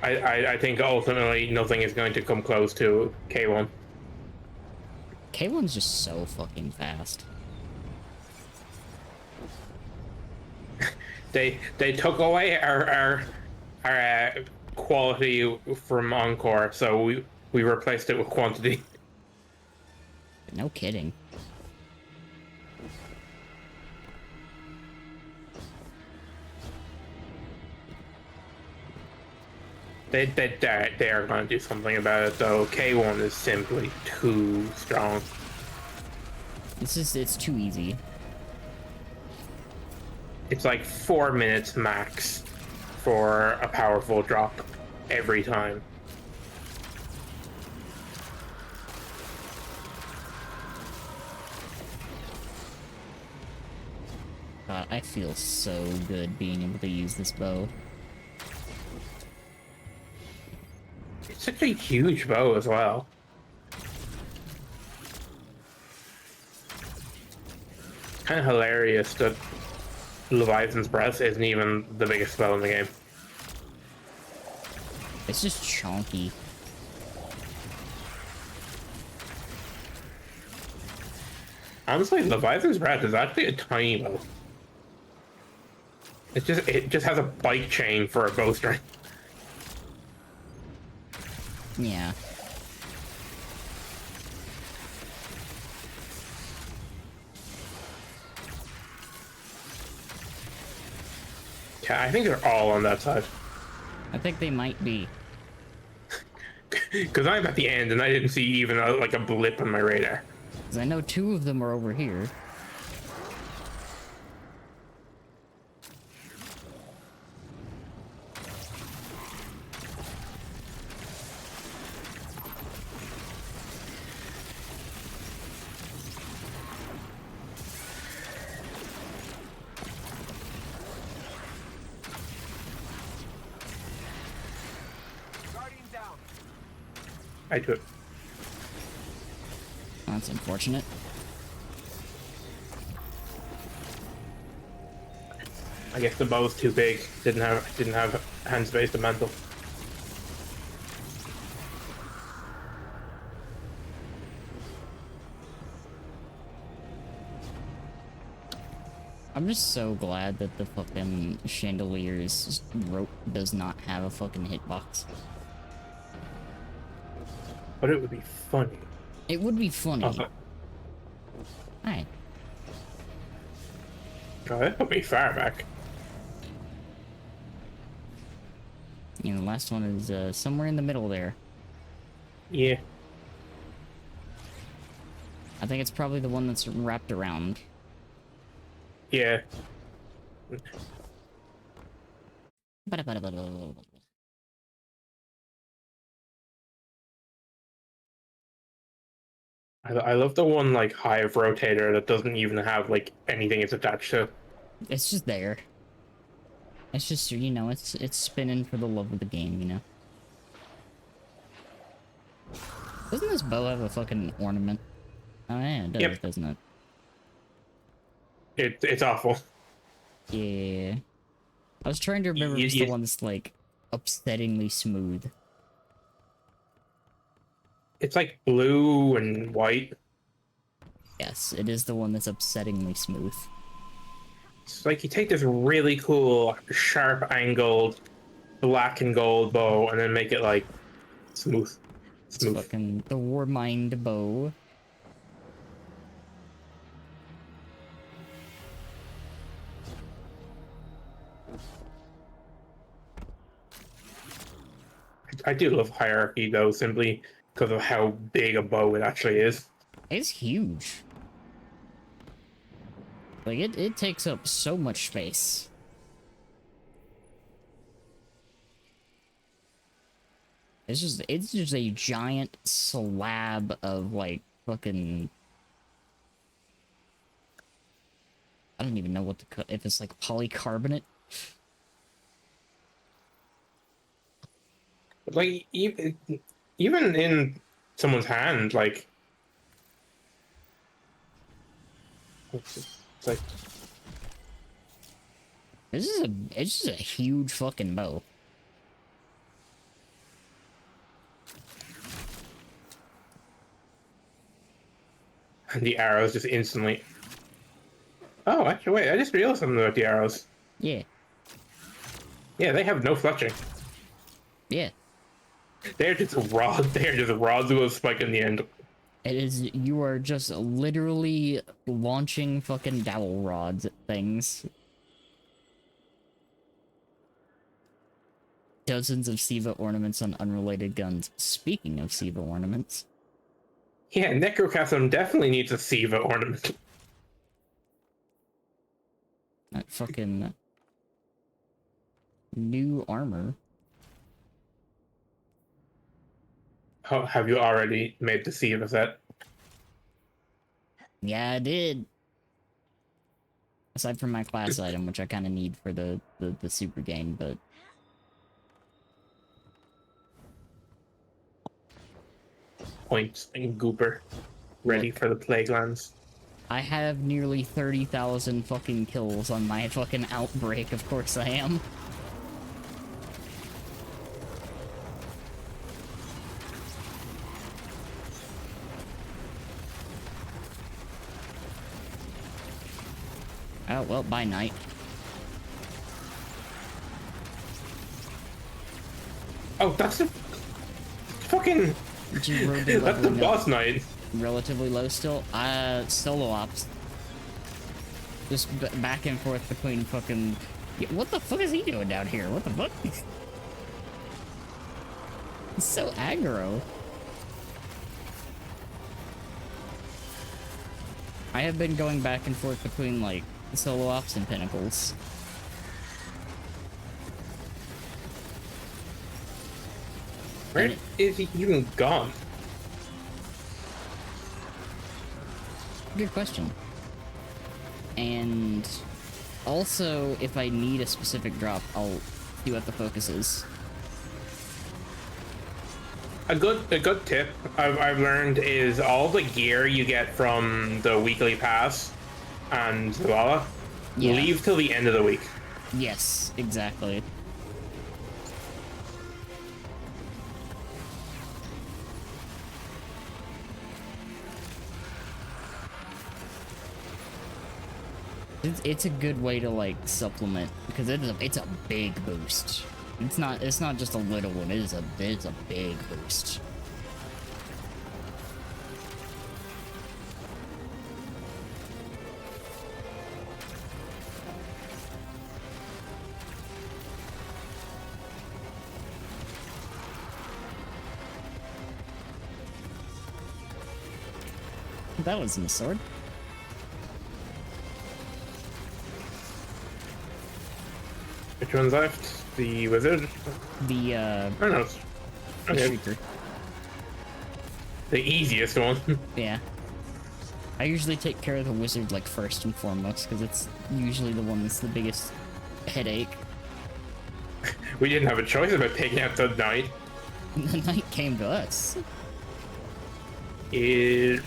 I think ultimately nothing is going to come close to K1. K1's just so fucking fast. They took away our quality from Encore, so we replaced it with quantity. No kidding. They are going to do something about it, though. K1 is simply too strong. It's too easy. It's like 4 minutes max for a powerful drop every time. God, I feel so good being able to use this bow. It's such a huge bow as well. Kind of hilarious that Leviathan's Breath isn't even the biggest spell in the game. It's just chonky. Honestly, Leviathan's Breath is actually a tiny bow. It just has a bike chain for a bowstring. Yeah. Yeah, I think they're all on that side. I think they might be. Because I'm at the end and I didn't see even like a blip on my radar. Because I know 2 of them are over here. I do it. That's unfortunate. I guess the bow's too big. Didn't have hand space to mantle. I'm just so glad that the fucking chandelier's rope does not have a fucking hitbox. But it would be funny. It would be funny. Oh, Alright. that put me far back. You know, the last one is somewhere in the middle there. Yeah. I think it's probably the one that's wrapped around. Yeah. I love the one like hive rotator that doesn't even have like anything it's attached to. It's just there. It's just, you know, it's spinning for the love of the game, you know? Doesn't this bow have a fucking ornament? Oh yeah, it does, Yep. doesn't it? It's awful. Yeah. I was trying to remember if it's the one that's, like, upsettingly smooth. It's like blue and white. Yes, it is the one that's upsettingly smooth. It's like you take this really cool, sharp angled, black and gold bow and then make it like smooth. It's fucking the Warmind bow. I do love hierarchy though, simply because of how big a bow it actually is. It's huge. Like, it takes up so much space. It's just a giant slab of, like, fucking... I don't even know what to cut, if it's, like, polycarbonate. Like, even in someone's hand, like... It's like... It's just a huge fucking bow. And the arrows just instantly... Oh, actually, wait, I just realized something about the arrows. Yeah. Yeah, they have no fletching. Yeah. They're just rods with a spike in the end. It is, you are just literally launching fucking dowel rods at things. Dozens of Siva ornaments on unrelated guns. Speaking of Siva ornaments. Yeah, Necrochasm definitely needs a Siva ornament. That fucking... new armor. Oh, have you already made the Siva set? Yeah, I did. Aside from my class item, which I kind of need for the super game, but... Points and Gooper. Ready for the Plaguelands. I have nearly 30,000 fucking kills on my fucking outbreak, of course I am. Oh, well, bye, night. Oh, that's the fucking... That's the boss knight. Relatively low still. Solo ops. Just back and forth between fucking... Yeah, what the fuck is he doing down here? What the fuck? He's so aggro. I have been going back and forth between, like, solo ops and pinnacles. Where is he even gone? Good question. And also, if I need a specific drop, I'll see what the focus is. a good tip I've learned is all the gear you get from the weekly pass and Zavala, Yeah. leave till the end of the week. Yes, exactly. It's a good way to like supplement because it's a big boost. It's not just a little one. It's a big boost. That wasn't a sword. Which one's left? The wizard? The I don't know. the Okay. shrieker. The easiest one. Yeah. I usually take care of the wizard like first and foremost because it's usually the one that's the biggest headache. We didn't have a choice about taking out the knight. The knight came to us. It...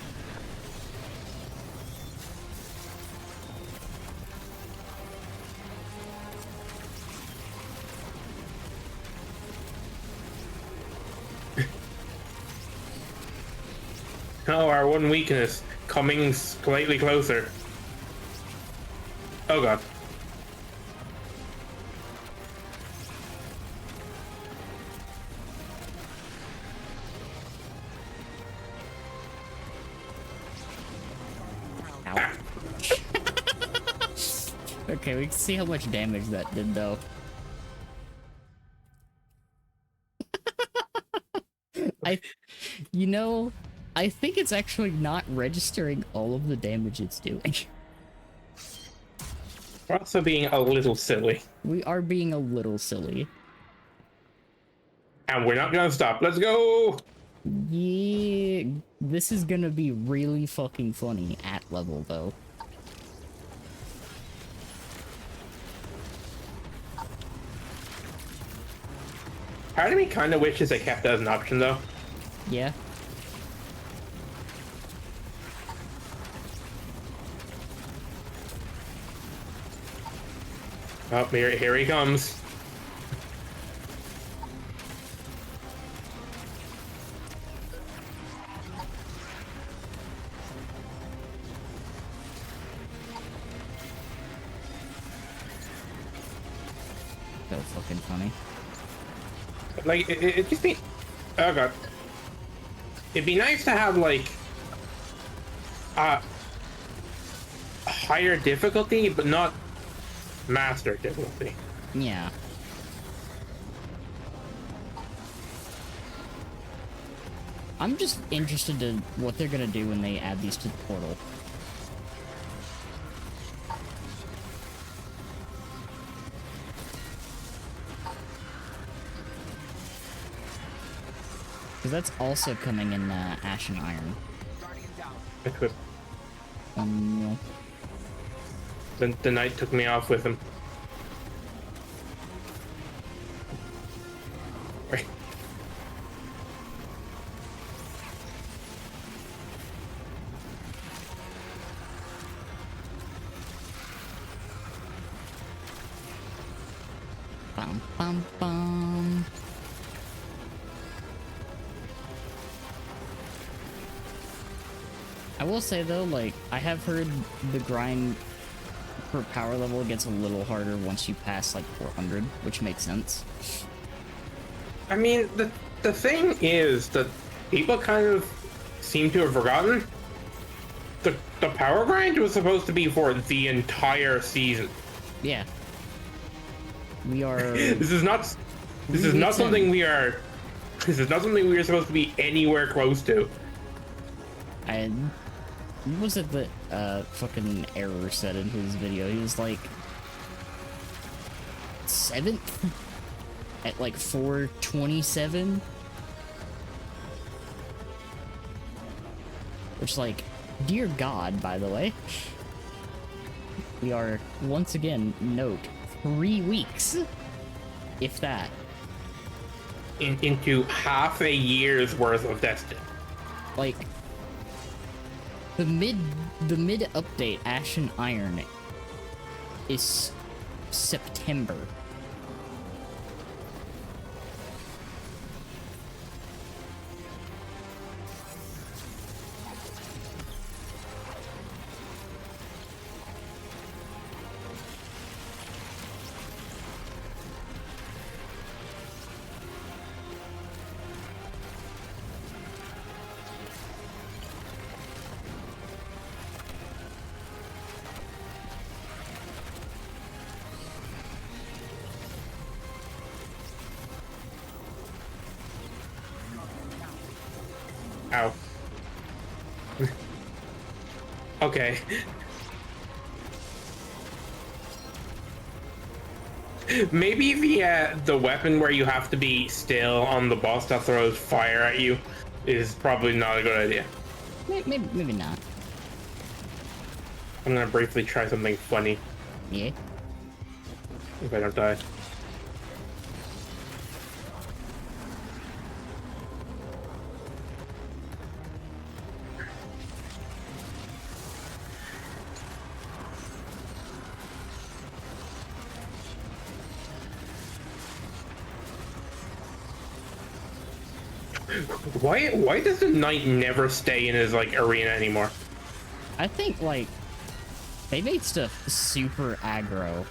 Oh, our one weakness coming slightly closer. Oh god. Ow. Okay, we can see how much damage that did though. You know, I think it's actually not registering all of the damage it's doing. We're also being a little silly. We are being a little silly. And we're not gonna stop. Let's go! Yeah, this is gonna be really fucking funny at level though. Part of me kind of wishes they kept that as an option though. Yeah. Oh, here he comes. So fucking funny. Like, it just be... Oh god. It'd be nice to have, like... a higher difficulty, but not master difficulty. Yeah. I'm just interested in what they're gonna do when they add these to the portal. Because that's also coming in Ash and Iron. Equip. No. The knight took me off with him. Right. Bum bum bum. I will say though, like, I have heard the grind for power level gets a little harder once you pass like 400, which makes sense. I mean, the thing is that people kind of seem to have forgotten the power grind was supposed to be for the entire season. Yeah. We are... This is not something we are supposed to be anywhere close to. What was it that fucking Error said in his video? He was like 7th at like 427, which, like, dear God, by the way, we are once again, note, 3 weeks, if that. into half a year's worth of Destiny. Like the mid update, Ash and Iron, is September. Ow. Okay. Maybe the weapon where you have to be still on the boss that throws fire at you is probably not a good idea. Maybe not. I'm gonna briefly try something funny. Yeah. If I don't die. Why does the knight never stay in his like arena anymore? I think like they made stuff super aggro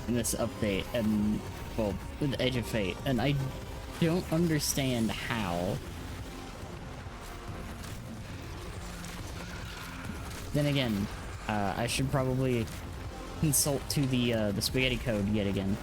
in this update, and well, with Edge of Fate, and I don't understand how. Then again, I should probably consult to the spaghetti code yet again.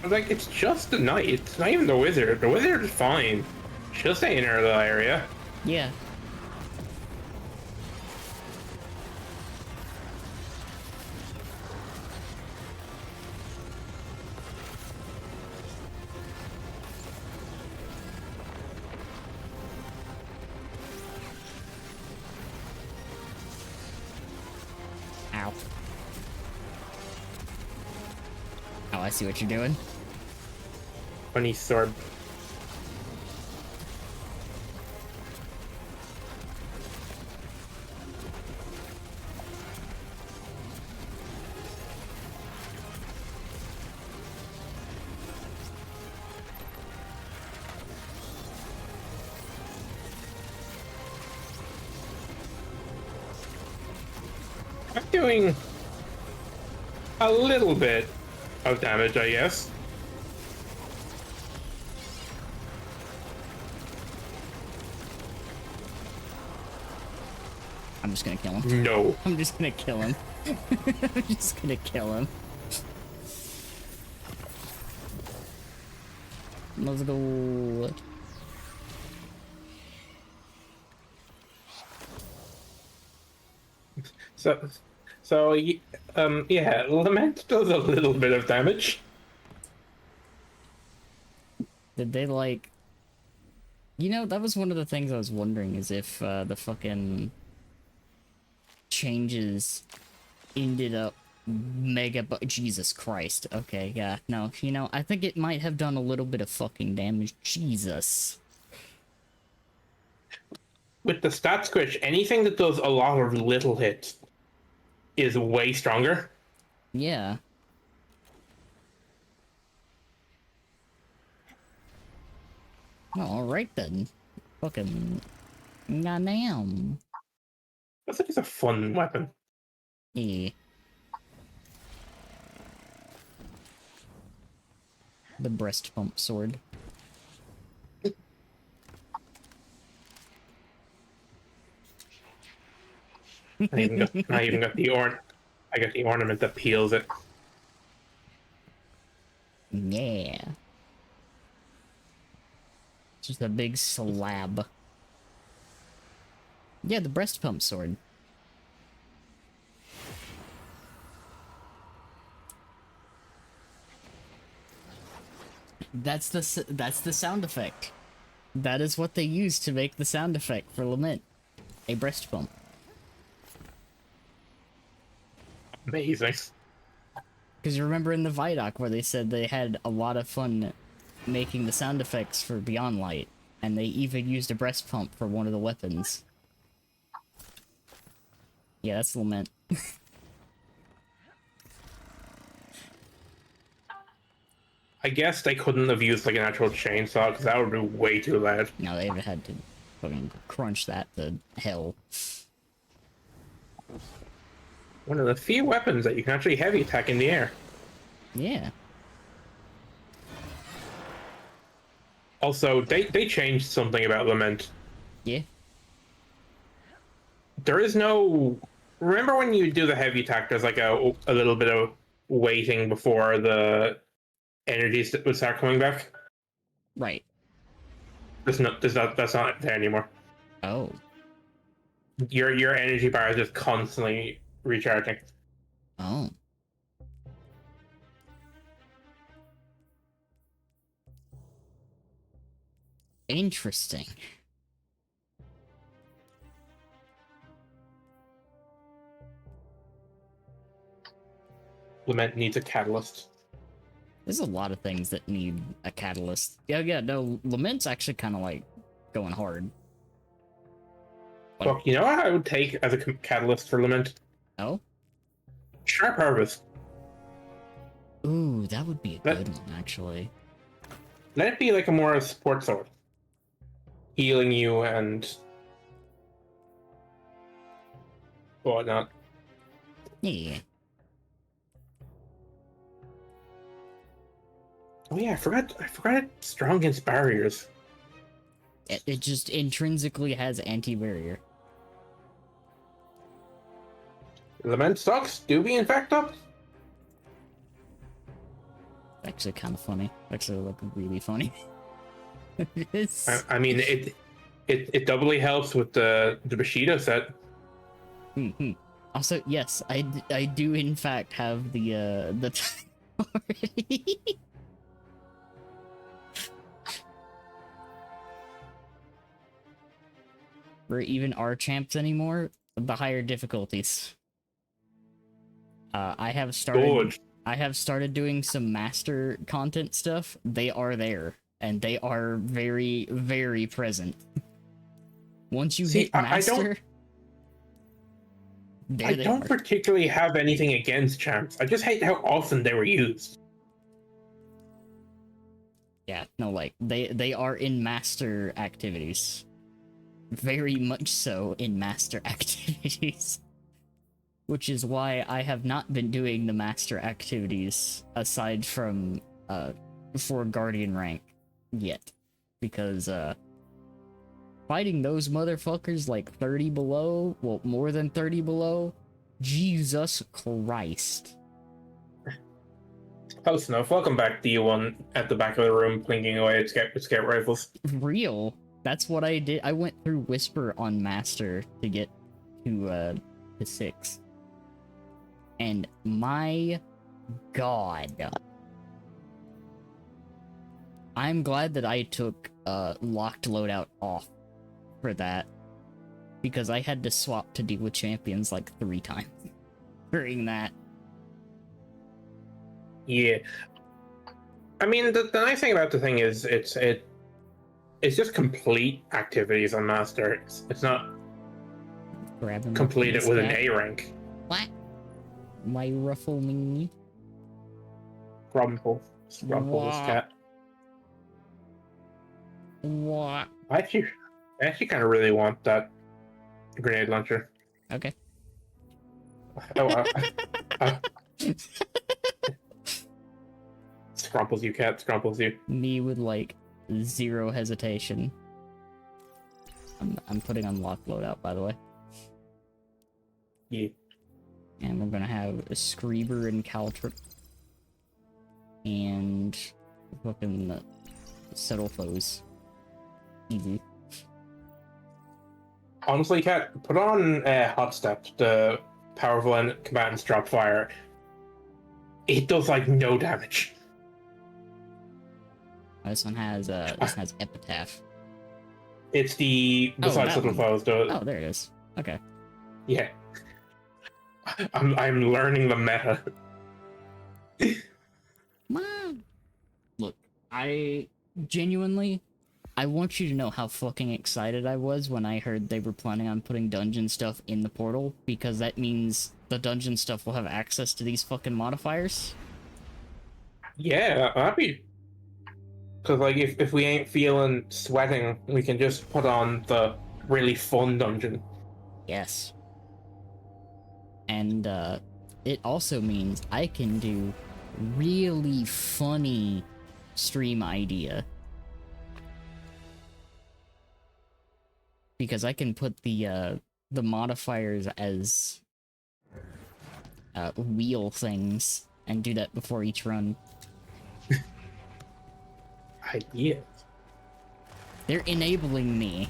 Like, it's just the knight. It's not even the wizard. The wizard is fine. She'll stay in her little area. Yeah. Ow. Oh, I see what you're doing. Funny sword. I'm doing a little bit of damage, I guess. I'm just gonna kill him. No. I'm just gonna kill him. I'm just gonna kill him. Let's go. Yeah, Lament does a little bit of damage. Did they like... You know, that was one of the things I was wondering, is if the fucking changes ended up Jesus Christ. Okay, yeah. No, you know, I think it might have done a little bit of fucking damage. Jesus. With the stat squish, anything that does a lot of little hits is way stronger. Yeah. Well, alright then. Fucking... Goddamn. That's like it's a fun weapon. Yeah. The breast pump sword. I even got the I got the ornament that peels it. Yeah. Just a big slab. Yeah, the breast pump sword. That's the sound effect. That is what they use to make the sound effect for Lament. A breast pump. Amazing. Because you remember in the Vidoc where they said they had a lot of fun making the sound effects for Beyond Light, and they even used a breast pump for one of the weapons. Yeah, that's Lament. I guess they couldn't have used like an actual chainsaw because that would be way too loud. Now they've had to fucking crunch that to hell. One of the few weapons that you can actually heavy attack in the air. Yeah. Also, they changed something about Lament. Yeah. There is no. Remember when you do the heavy attack, there's like a little bit of waiting before the energies would start coming back? Right. That's not there anymore. Oh. Your energy bar is just constantly recharging. Oh. Interesting. Lament needs a catalyst. There's a lot of things that need a catalyst. Yeah, no, Lament's actually kind of like going hard. Like, Fuck, you know what I would take as a catalyst for Lament? oh? Sharp Harvest. Ooh, that would be a good one, actually. Let it be like a more support sword. Healing you and whatnot. Yeah. Oh yeah, I forgot it's strong against barriers. It just intrinsically has anti-barrier. Lament stocks do be in fact up. Actually kind of funny. Actually, like, really funny. I mean it doubly helps with the Bushido set. Mm-hmm. Also, yes, I do in fact have the already. For even our champs anymore, the higher difficulties. I have started doing some master content stuff. They are there, and they are very, very present. Once you hit master, I don't particularly have anything against champs. I just hate how often they were used. Yeah, no, like they are in master activities. Very much so in master activities. Which is why I have not been doing the master activities aside from for Guardian rank yet. Because fighting those motherfuckers like 30 below, well, more than 30 below, Jesus Christ. Close enough. Welcome back to you one at the back of the room clinking away at scout rifles. Real. That's what I did. I went through Whisper on Master to get to 6. And my god. I'm glad that I took locked loadout off for that. Because I had to swap to deal with champions like 3 times during that. Yeah. I mean, the nice thing about the thing is it's just complete activities on Master. It's not complete it with an A rank. What? Why ruffle me? Grumple this cat. What? I actually kind of really want that grenade launcher. Okay. Oh, Scrumples you, cat. Scrumples you. Me with like 0 hesitation. I'm putting on lock loadout, by the way. Yeah. And we're gonna have a Screeber and Caltrip. And fucking settle foes. Easy. Honestly, Cat, put on Hot Step, the powerful and combatants drop fire. It does like no damage. Oh, this one has Epitaph. It's the Oh, besides that little one. foes. Oh, there it is. Okay. Yeah, I'm learning the meta. Mom. Look, I genuinely, I want you to know how fucking excited I was when I heard they were planning on putting dungeon stuff in the portal, because that means the dungeon stuff will have access to these fucking modifiers. Yeah, that'd be because like if we ain't feeling sweating, we can just put on the really fun dungeon. Yes. And it also means I can do really funny stream idea. Because I can put the modifiers as wheel things and do that before each run. Idea. They're enabling me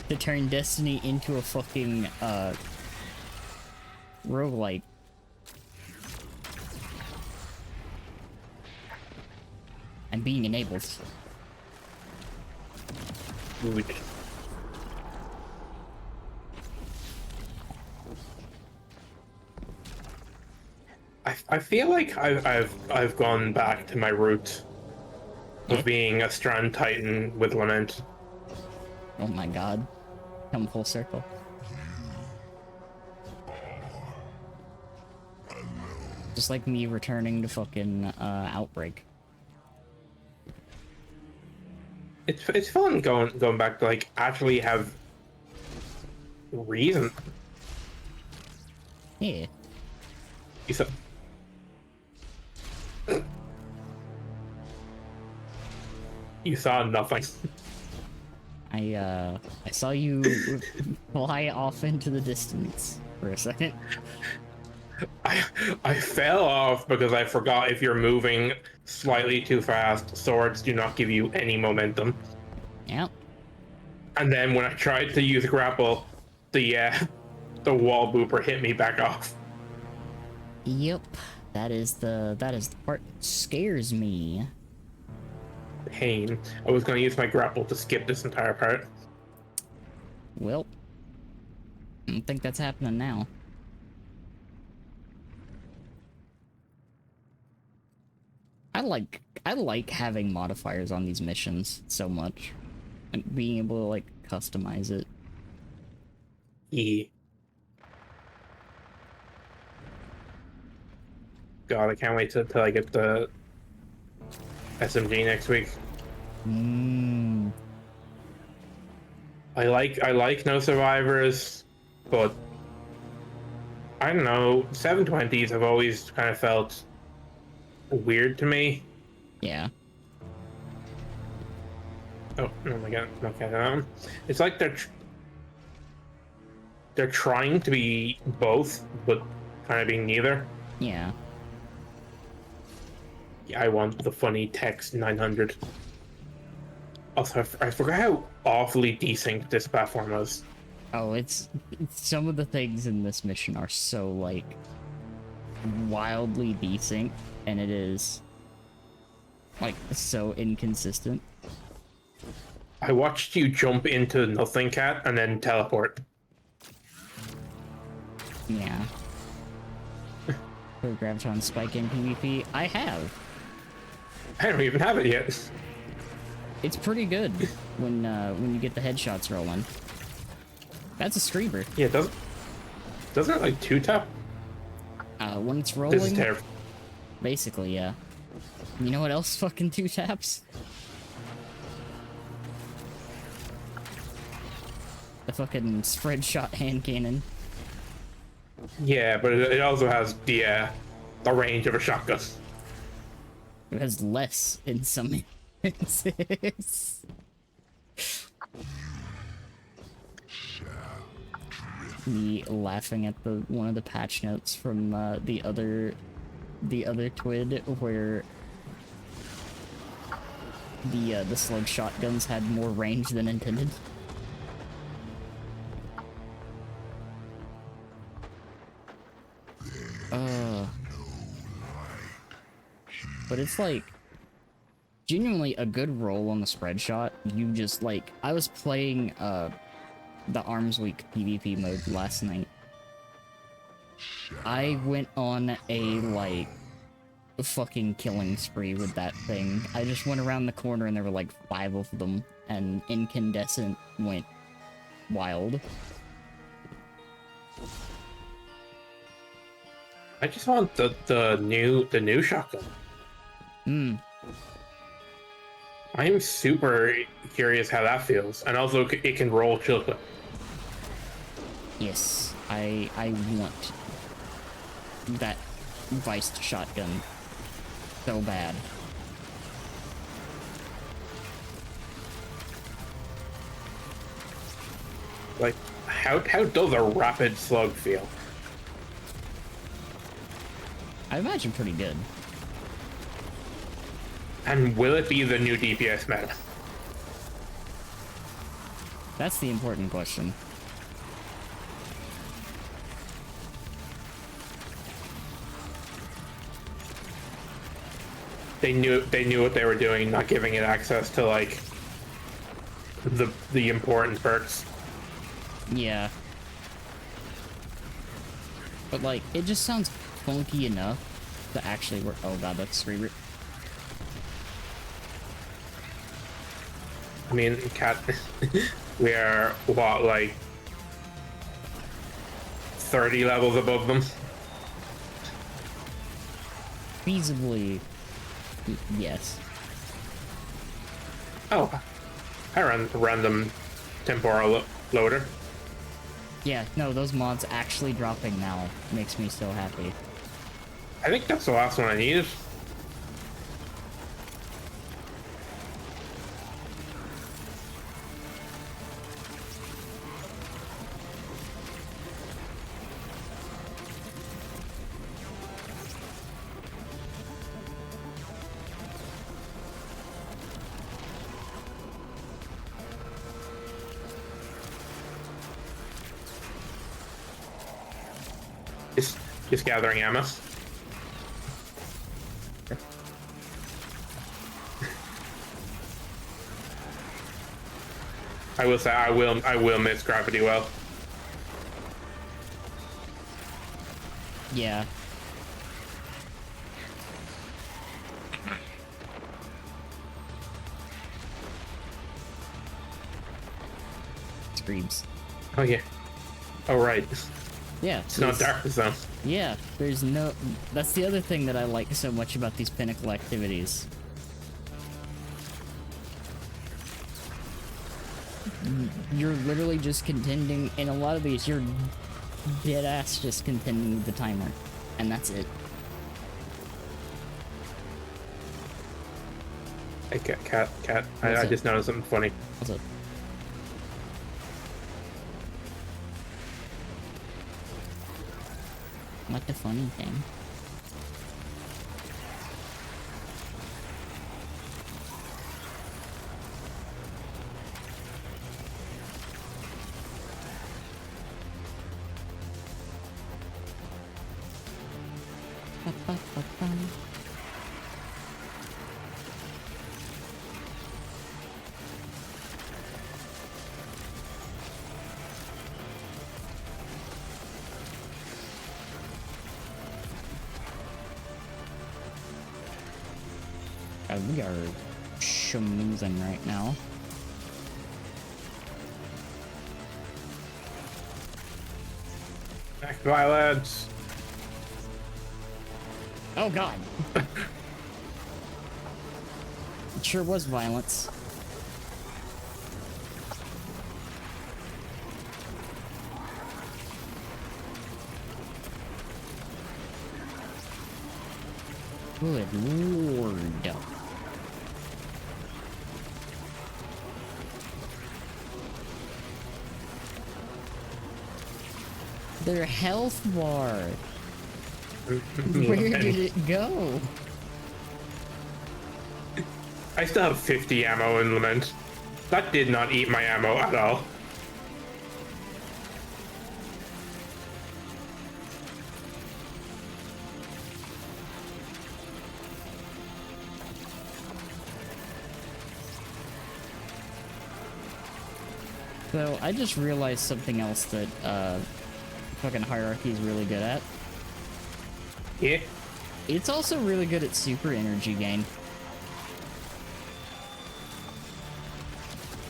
to turn Destiny into a fucking roguelike. I'm being enabled. Good. I feel like I've gone back to my roots of being a Strand Titan with Lament. Oh my god. Come full circle. Just like me returning to fucking Outbreak. It's fun going back to like actually have reason. Yeah. You saw, you saw nothing. I saw you fly off into the distance for a second. I fell off because I forgot if you're moving slightly too fast, swords do not give you any momentum. Yep. And then when I tried to use grapple, the wall booper hit me back off. Yep. That is the part that scares me. Pain. I was going to use my grapple to skip this entire part. Well, I don't think that's happening now. I like having modifiers on these missions so much. And being able to like customize it. E. God, I can't wait till I get the SMG next week. Mmm. I like no survivors, but I don't know. 720s have always kind of felt weird to me. Yeah. Oh my god! Okay, it's like they're trying to be both, but kind of being neither. Yeah. Yeah, I want the funny text 900. Also, I forgot how awfully desynced this platform was. Oh, it's some of the things in this mission are so like wildly desync, and it is like so inconsistent. I watched you jump into nothing, cat, and then teleport. Yeah. Put Graviton Spike in PvP. I have. I don't even have it yet. It's pretty good when you get the headshots rolling. That's a screamer. Yeah, doesn't it like two tap? When it's This is rolling, terrible. basically, yeah. You know what else fucking two taps? The fucking spread shot hand cannon. Yeah, but it also has the range of a shotgun. It has less in some instances. Me laughing at one of the patch notes from the other twid where the slug shotguns had more range than intended. Uh, but it's like genuinely a good roll on the spread shot. You just like I was playing the Arms Week PvP mode last night. I went on a like fucking killing spree with that thing. I just went around the corner and there were like 5 of them, and Incandescent went wild. I just want the new shotgun. Hmm. I am super curious how that feels, and also it can roll children. Yes, I want that Viced shotgun so bad. Like, how does a rapid slug feel? I imagine pretty good. And will it be the new DPS meta? That's the important question. They knew what they were doing, not giving it access to like the important perks. Yeah. But like, it just sounds funky enough to actually work. Oh god, that's I mean, cat, we are what, like 30 levels above them. feasibly. Yes. Oh, I ran random temporal loader. Yeah, no, those mods actually dropping now makes me so happy. I think that's the last one I needed. Just gathering ammo. I will say I will miss Gravity Well. Yeah. Screams. Oh yeah. Oh right. Yeah. It's not dark zone. Yeah, there's no... That's the other thing that I like so much about these pinnacle activities. You're literally just contending... In a lot of these, you're dead-ass just contending with the timer. And that's it. Hey, cat. I just noticed something funny. What's up? What the funny thing? We are schmoozing right now. Back by lads. Oh god! It sure was violence. Good lord. Their health bar. Where did it go? I still have 50 ammo in Lament. That did not eat my ammo at all. So I just realized something else that fucking Hierarchy is really good at. Yeah. It's also really good at super energy gain.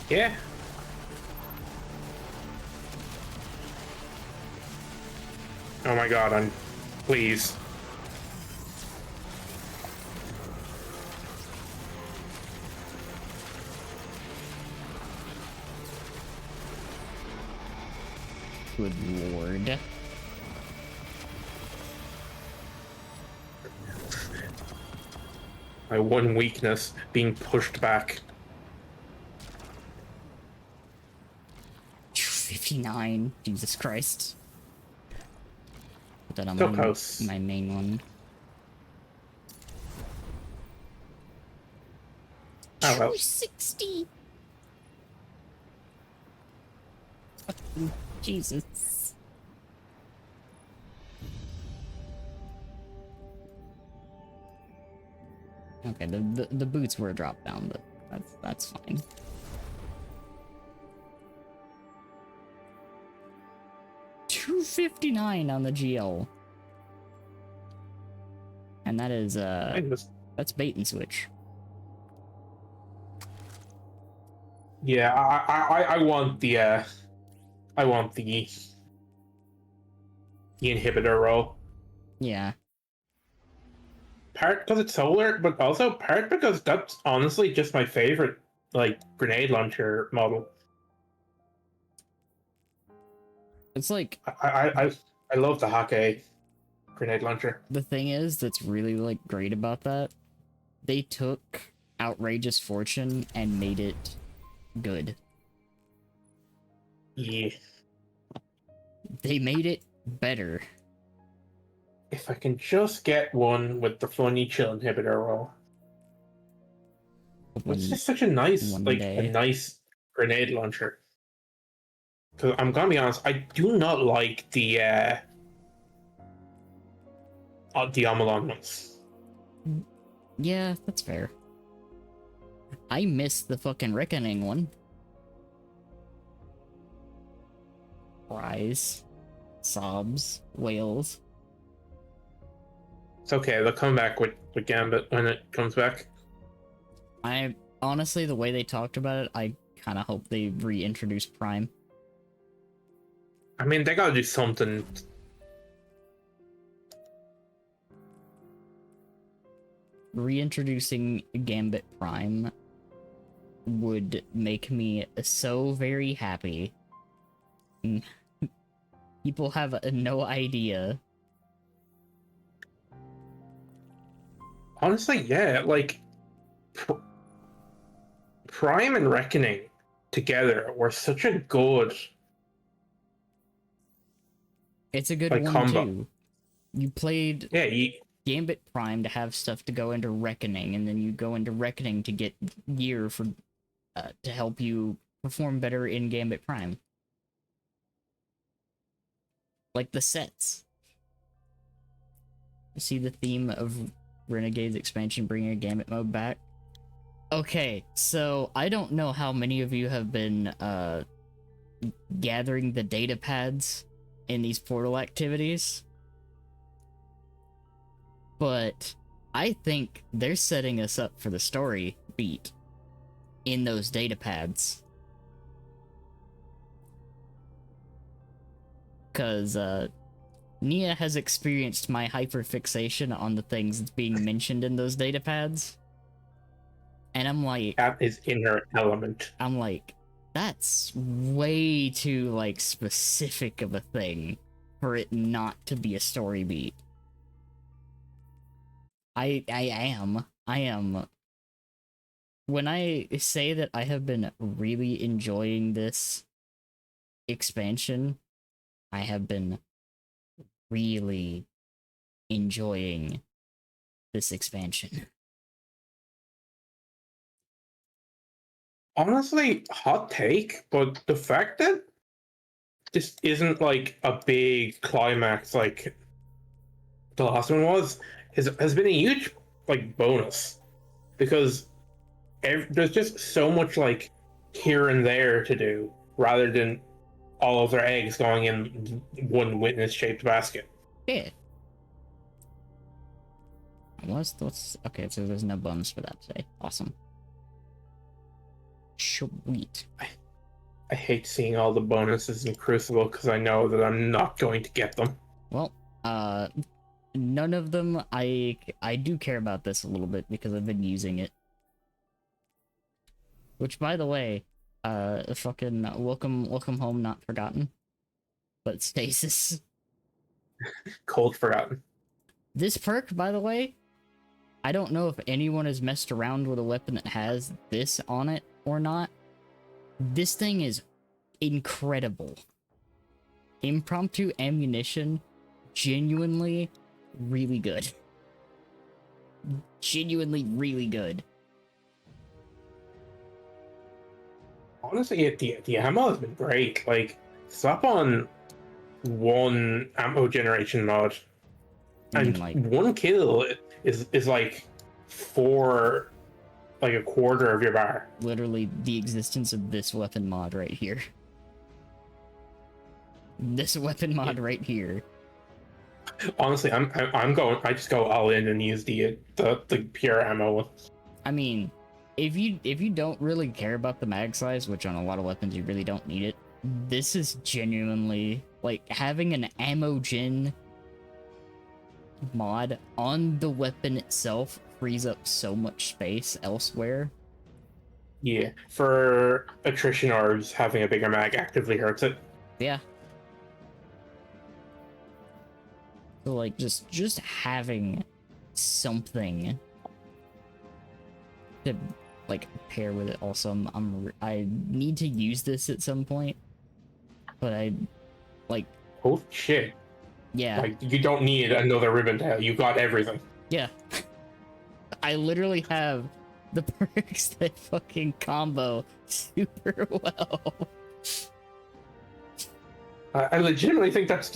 Yeah. Oh my god, please. Good lord. My one weakness being pushed back. 59. Jesus Christ. Put that on So close. my main one. Oh well. 260. Jesus. Okay, the boots were a drop down, but that's fine. $259 on the GL. And that is that's bait and switch. Yeah, I want the inhibitor roll. Yeah. Part because it's solar, but also part because that's honestly just my favorite like grenade launcher model. It's like I love the Hake grenade launcher. the thing is that's really like great about that. They took Outrageous Fortune and made it good. Yeah. They made it better. If I can just get one with the funny chill inhibitor roll. It's just such a nice, one like day. a nice grenade launcher. Because I'm gonna be honest, I do not like the Amalon ones. Yeah, that's fair. I missed the fucking Reckoning one. Cries, sobs, wails. It's okay, they'll come back with Gambit when it comes back. I honestly, the way they talked about it, I kind of hope they reintroduce Prime. I mean, they gotta do something. Reintroducing Gambit Prime would make me so very happy. People have no idea. Honestly, yeah, like Prime and Reckoning together were such a good It's a good like one combo. too. You played Gambit Prime to have stuff to go into Reckoning, and then you go into Reckoning to get gear for to help you perform better in Gambit Prime. Like the sets. See the theme of Renegade's expansion bringing a Gambit mode back? Okay, so I don't know how many of you have been gathering the data pads in these portal activities, but I think they're setting us up for the story beat in those data pads. Because Nia has experienced my hyperfixation on the things that's being mentioned in those data pads. And I'm like... That is in her element. I'm like, that's way too, like, specific of a thing for it not to be a story beat. I am. When I say that I have been really enjoying this expansion, I have been really enjoying this expansion. Honestly, hot take, but the fact that this isn't like a big climax like the last one was has been a huge like bonus because there's just so much like here and there to do rather than all of their eggs going in one witness-shaped basket. Yeah. What's okay? So there's no bonus for that today. Awesome. Sweet. I hate seeing all the bonuses in Crucible because I know that I'm not going to get them. Well, none of them. I do care about this a little bit because I've been using it. Which, by the way, fucking welcome home, not forgotten. But stasis. Cold Forgotten. This perk, by the way, I don't know if anyone has messed around with a weapon that has this on it or not. This thing is incredible. Impromptu ammunition, genuinely really good. Genuinely really good. Honestly, the ammo has been great. Like, slap on one ammo generation mod, I mean, and like, one kill is like a quarter of your bar. literally the existence of this weapon mod right here. This weapon mod right here. Honestly, I just go all in and use the pure ammo one. I mean, if you don't really care about the mag size, which on a lot of weapons you really don't need it, this is genuinely like having an ammo gen mod on the weapon itself frees up so much space elsewhere. Yeah, for attrition orbs, having a bigger mag actively hurts it. Yeah. So like just having something to like pair with it. Also, I need to use this at some point, but I like. Oh shit! Yeah. Like, you don't need another ribbon tail. You got everything. Yeah. I literally have the perks that fucking combo super well. I legitimately think those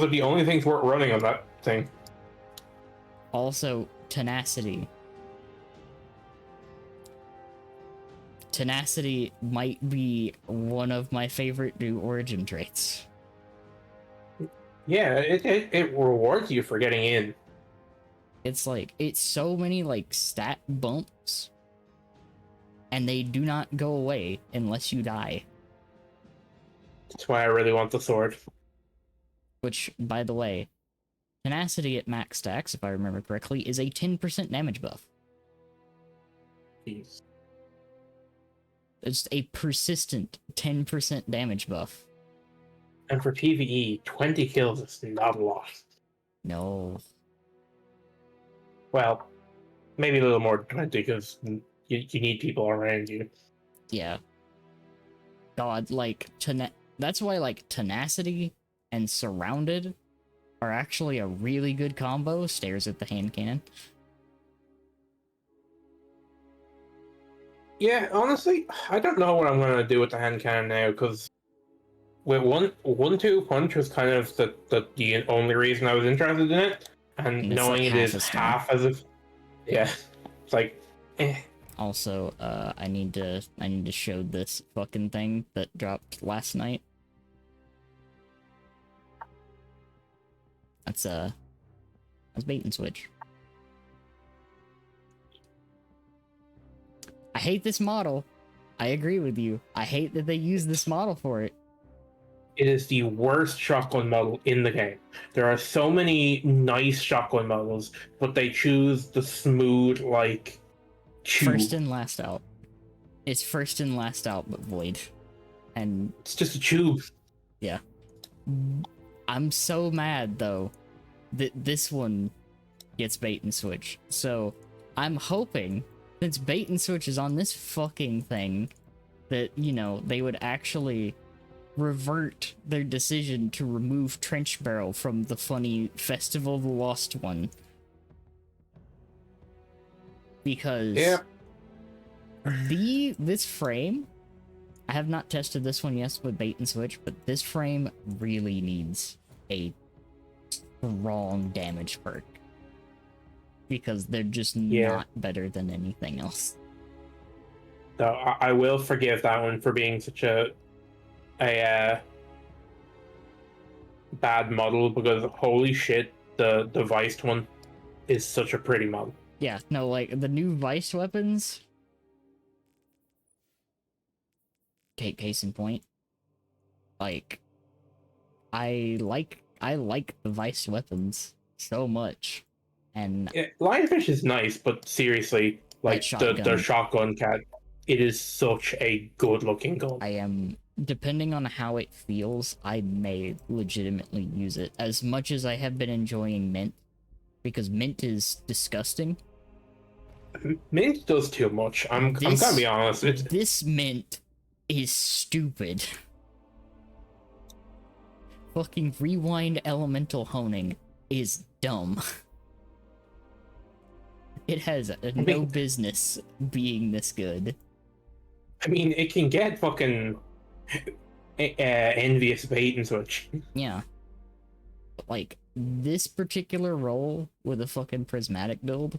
are the only things worth running on that thing. Also, tenacity. Tenacity might be one of my favorite new origin traits. Yeah, it rewards you for getting in. It's like, it's so many like stat bumps, and they do not go away unless you die. That's why I really want the sword. Which, by the way, tenacity at max stacks, if I remember correctly, is a 10% damage buff. Jeez. It's a persistent 10% damage buff. And for PvE, 20 kills is not a lot. No. Well, maybe a little more than 20 because you need people around you. Yeah. God, like, that's why, like, tenacity and surrounded are actually a really good combo. Stares at the hand cannon. Yeah, honestly, I don't know what I'm going to do with the hand cannon now because with one-two punch was kind of the only reason I was interested in it, and it's knowing like it is a stun. half as if, yeah, it's like, eh. Also, I need to show this fucking thing that dropped last night. That's bait and switch. I hate this model. I agree with you. I hate that they use this model for it. It is the worst shotgun model in the game. There are so many nice shotgun models, but they choose the smooth, like, tube. First in, last out. It's first in, last out, but void. And it's just a tube. Yeah. I'm so mad, though, that this one gets bait and switch. So, I'm hoping, since bait and switch is on this fucking thing, that, you know, they would actually revert their decision to remove Trench Barrel from the funny Festival of the Lost one. Because yeah. This frame, I have not tested this one yet with bait and switch, but this frame really needs a strong damage perk. Because they're just not better than anything else. So I will forgive that one for being such a a bad model because holy shit, the devised one is such a pretty model. Yeah, no, like the new Vice weapons. Case in point, like I like the Vice weapons so much, and Yeah, Lionfish is nice, but seriously, that like the shotgun, shotgun cat, it is such a good looking gun. I am, depending on how it feels, I may legitimately use it as much as I have been enjoying Mint, because Mint is disgusting. Mint does too much. I'm gonna be This honest. this Mint is stupid. Fucking rewind elemental honing is dumb. It has I no mean, business being this good. it can get fucking envious bait and such. Yeah. But like, this particular roll with a fucking prismatic build,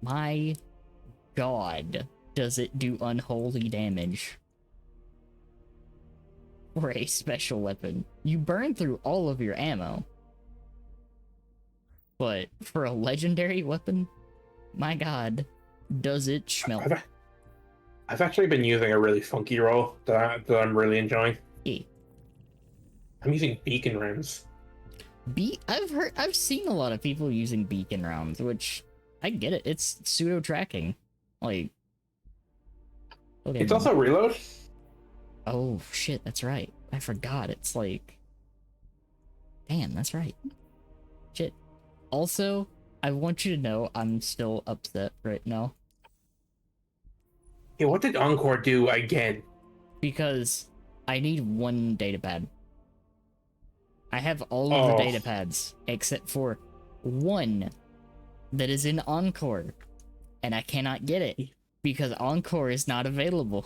my god, does it do unholy damage. For a special weapon. You burn through all of your ammo. But for a legendary weapon, my god, does it smell. I've actually been using a really funky roll that I'm really enjoying. Yeah. I'm using beacon rounds. I've seen a lot of people using beacon rounds, which I get it. It's pseudo tracking. Like, okay. It's also reload. Oh shit, that's right. I forgot. It's like, damn, that's right. Shit. Also, I want you to know I'm still upset right now Yeah, what did Encore do again? because I need one data pad. I have all of the Oh, data pads except for one that is in Encore, and I cannot get it because Encore is not available.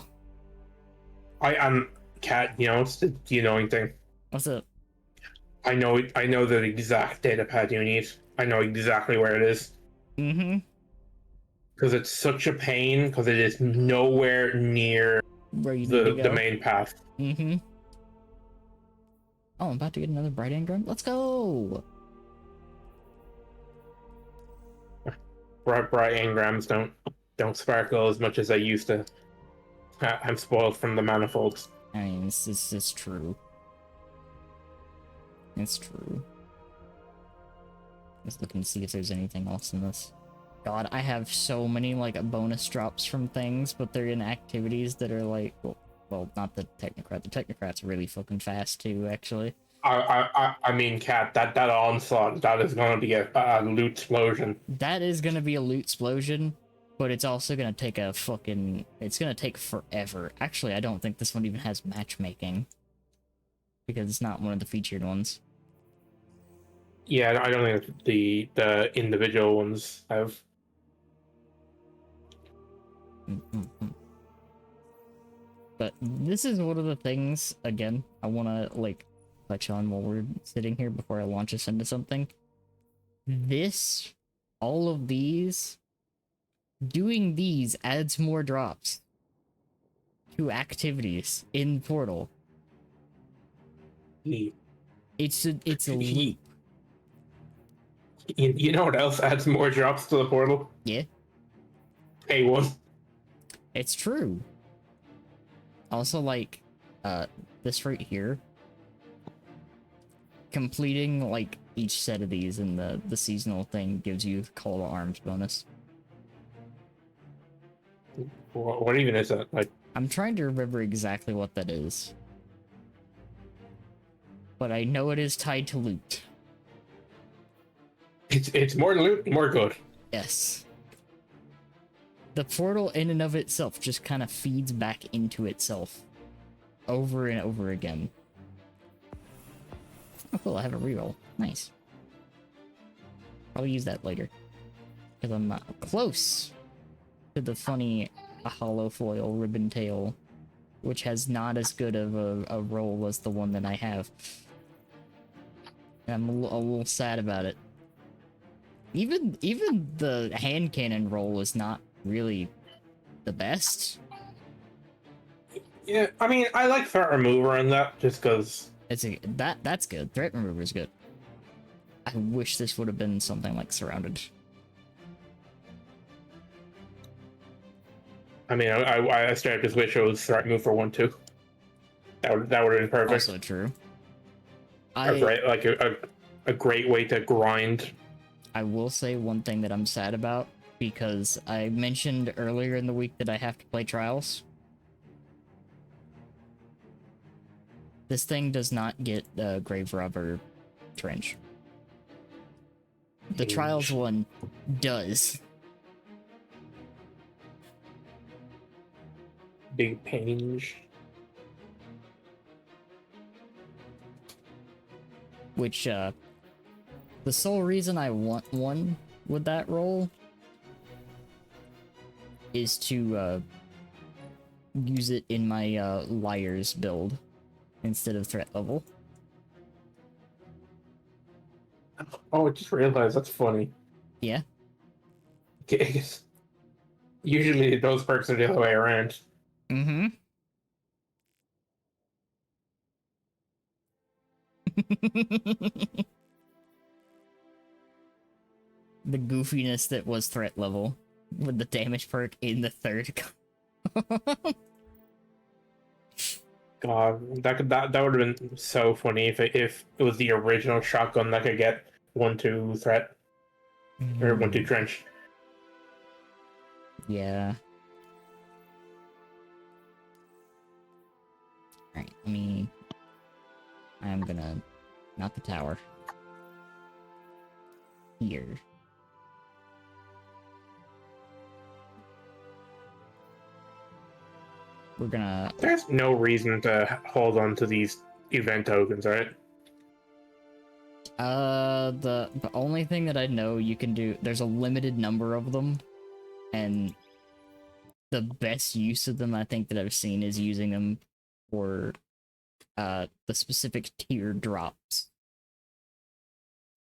I'm Cat. You know, it's the annoying thing. What's up? I know the exact data pad you need. I know exactly where it is. Mm-hmm. Because it's such a pain because it is nowhere near Where you need to the go. main path. Mm-hmm. Oh, I'm about to get another bright engram. Let's go! Bright engrams don't sparkle as much as they used to. I'm spoiled from the manifolds. I mean, this is true. It's true. Just looking to see if there's anything else in this. God, I have so many, like, bonus drops from things, but they're in activities that are, like, well, not the Technocrat. The Technocrat's really fucking fast, too, actually. I mean, Cat, that onslaught, that is gonna be a loot explosion. That is gonna be a loot explosion, but it's also gonna take a fucking... It's gonna take forever. Actually, I don't think this one even has matchmaking. Because it's not one of the featured ones. Yeah, I don't think the individual ones have. But this is one of the things, again, I want to, like, touch on while we're sitting here before I launch us into something. All of these, doing these adds more drops to activities in Portal. It's a loop. You know what else adds more drops to the portal? Yeah. A1. It's true. Also, like, this right here, completing, like, each set of these in the seasonal thing gives you Call to Arms bonus. What even is that? Like, I'm trying to remember exactly what that is. But I know it is tied to loot. it's more loot, more good. Yes. The portal in and of itself just kind of feeds back into itself. Over and over again. Oh cool, I have a reroll. Nice. I'll use that later. Because I'm close to the funny hollow foil ribbon tail, which has not as good of a roll as the one that I have. And I'm a little sad about it. Even the hand cannon roll is not really the best. Yeah, I mean, I like threat remover in that just because. That's good. Threat remover is good. I wish this would have been something like surrounded. I mean, I straight up just wish it was threat move for 1-2. That would have been perfect. Also true. A great a great way to grind. I will say one thing that I'm sad about, because I mentioned earlier in the week that I have to play Trials. This thing does not get the Grave Robber Trench. The Trials one does. Big Pange. Which, the sole reason I want one with that role is to, use it in my, Liars build instead of threat level. Oh, I just realized that's funny. Yeah. Usually those perks are the other way around. Mm-hmm. The goofiness that was threat level with the damage perk in the third. God, that would have been so funny if it was the original shotgun that could get 1-2 threat or 1-2 trench. Yeah. Alright, I'm gonna... Not the tower. Here. We're gonna... There's no reason to hold on to these event tokens, right? The only thing that I know you can do... There's a limited number of them, and the best use of them I think that I've seen is using them for the specific tier drops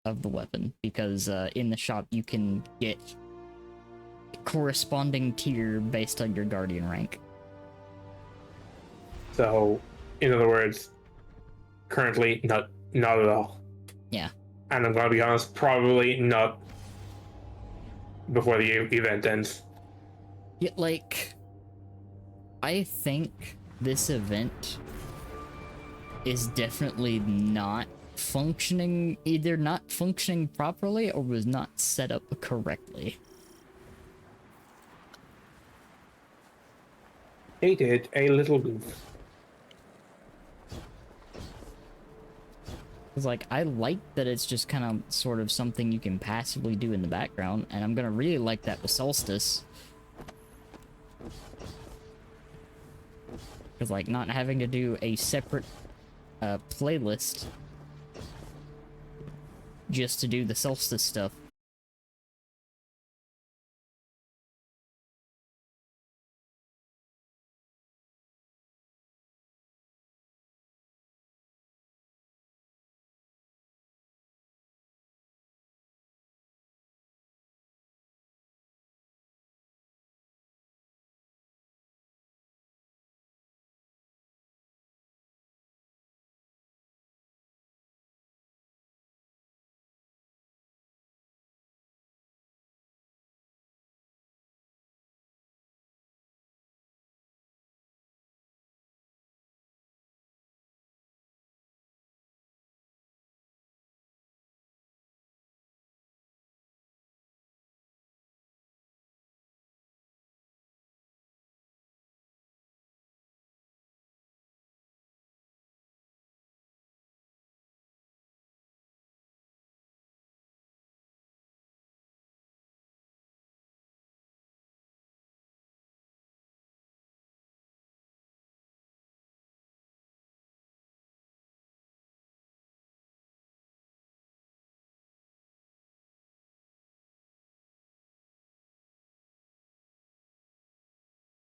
of the weapon, because in the shop you can get corresponding tier based on your guardian rank. So, in other words, currently not at all. Yeah. And I'm gonna be honest, probably not before the event ends. Yeah, like, I think this event is definitely not functioning, either not functioning properly or was not set up correctly. They did a little goof. It's like, I like that it's just kind of sort of something you can passively do in the background, and I'm gonna really like that with Solstice. Because, like, not having to do a separate playlist just to do the Solstice stuff